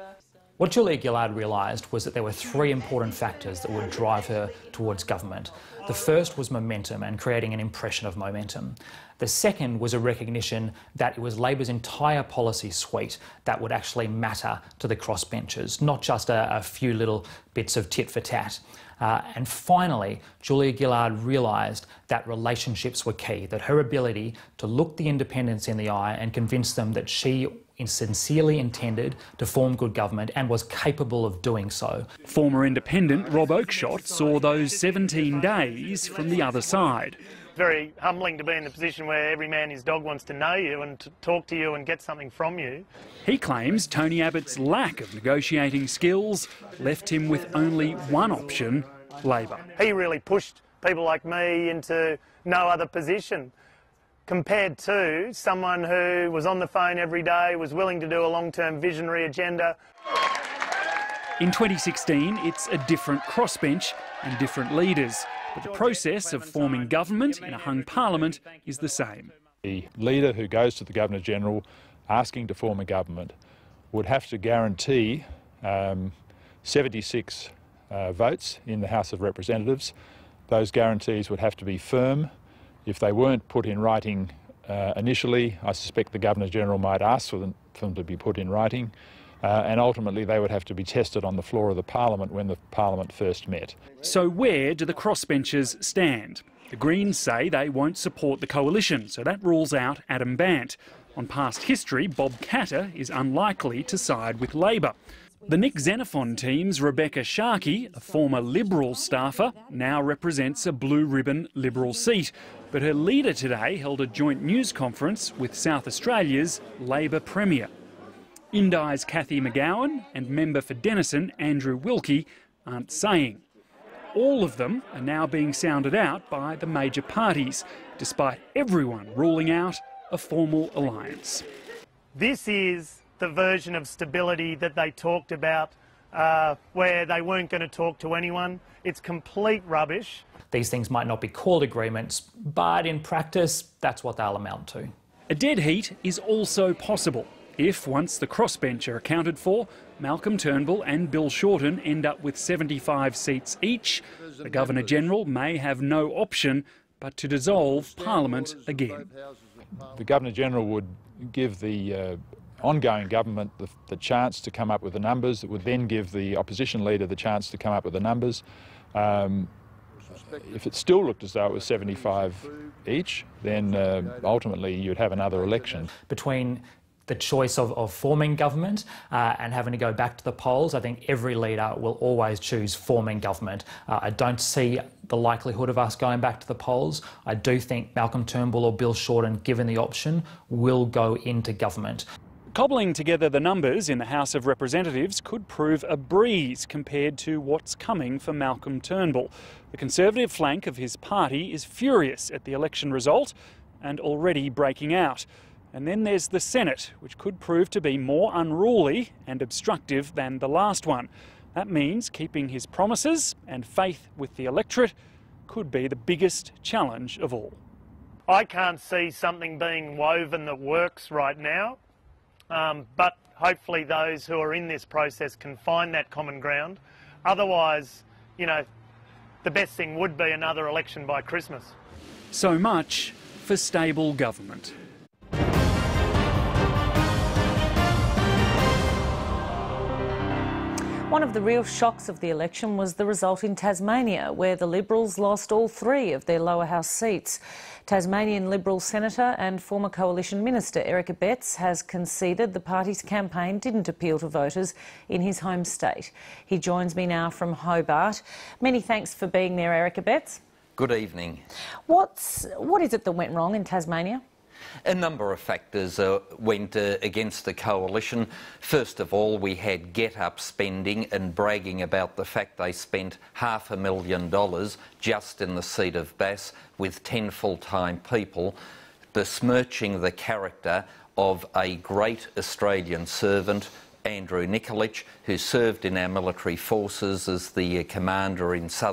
What Julia Gillard realised was that there were three important factors that would drive her towards government. The first was momentum and creating an impression of momentum. The second was a recognition that it was Labor's entire policy suite that would actually matter to the crossbenchers, not just a few little bits of tit for tat. And finally, Julia Gillard realised that relationships were key, that her ability to look the independents in the eye and convince them that she sincerely intended to form good government and was capable of doing so. Former independent Rob Oakeshott saw those 17 days from the other side. Very humbling to be in the position where every man his dog wants to know you and to talk to you and get something from you. He claims Tony Abbott's lack of negotiating skills left him with only one option, Labor. He really pushed people like me into no other position, compared to someone who was on the phone every day, was willing to do a long-term visionary agenda. In 2016, it's a different crossbench and different leaders, but the process of forming government in a hung parliament is the same. The leader who goes to the Governor-General asking to form a government would have to guarantee 76 votes in the House of Representatives. Those guarantees would have to be firm. If they weren't put in writing initially, I suspect the Governor-General might ask for them to be put in writing, and ultimately they would have to be tested on the floor of the Parliament when the Parliament first met. So where do the crossbenchers stand? The Greens say they won't support the coalition, so that rules out Adam Bandt. On past history, Bob Katter is unlikely to side with Labor. The Nick Xenophon team's Rebecca Sharkey, a former Liberal staffer, now represents a blue ribbon Liberal seat. But her leader today held a joint news conference with South Australia's Labor Premier. Indi's Cathy McGowan and member for Denison Andrew Wilkie aren't saying. All of them are now being sounded out by the major parties, despite everyone ruling out a formal alliance. This is the version of stability that they talked about, where they weren't going to talk to anyone. It's complete rubbish. These things might not be called agreements, but in practice, that's what they'll amount to. A dead heat is also possible if, once the crossbench are accounted for, Malcolm Turnbull and Bill Shorten end up with 75 seats each. The Governor-General may have no option but to dissolve Parliament again. The Governor-General would give the ongoing government the chance to come up with the numbers. It would then give the opposition leader the chance to come up with the numbers. If it still looked as though it was 75 each, then ultimately you'd have another election. Between the choice of forming government and having to go back to the polls, I think every leader will always choose forming government. I don't see the likelihood of us going back to the polls. I do think Malcolm Turnbull or Bill Shorten, given the option, will go into government. Cobbling together the numbers in the House of Representatives could prove a breeze compared to what's coming for Malcolm Turnbull. The Conservative flank of his party is furious at the election result and already breaking out. And then there's the Senate, which could prove to be more unruly and obstructive than the last one. That means keeping his promises and faith with the electorate could be the biggest challenge of all. I can't see something being woven that works right now, but hopefully those who are in this process can find that common ground. Otherwise, you know, the best thing would be another election by Christmas. So much for stable government. One of the real shocks of the election was the result in Tasmania, where the Liberals lost all 3 of their lower house seats. Tasmanian Liberal Senator and former Coalition Minister Eric Abetz has conceded the party's campaign didn't appeal to voters in his home state. He joins me now from Hobart. Many thanks for being there, Eric Abetz. Good evening. What is it that went wrong in Tasmania? A number of factors went against the coalition. First of all, we had get-up spending and bragging about the fact they spent $500,000 just in the seat of Bass with 10 full-time people, besmirching the character of a great Australian servant, Andrew Nikolic, who served in our military forces as the commander in Southern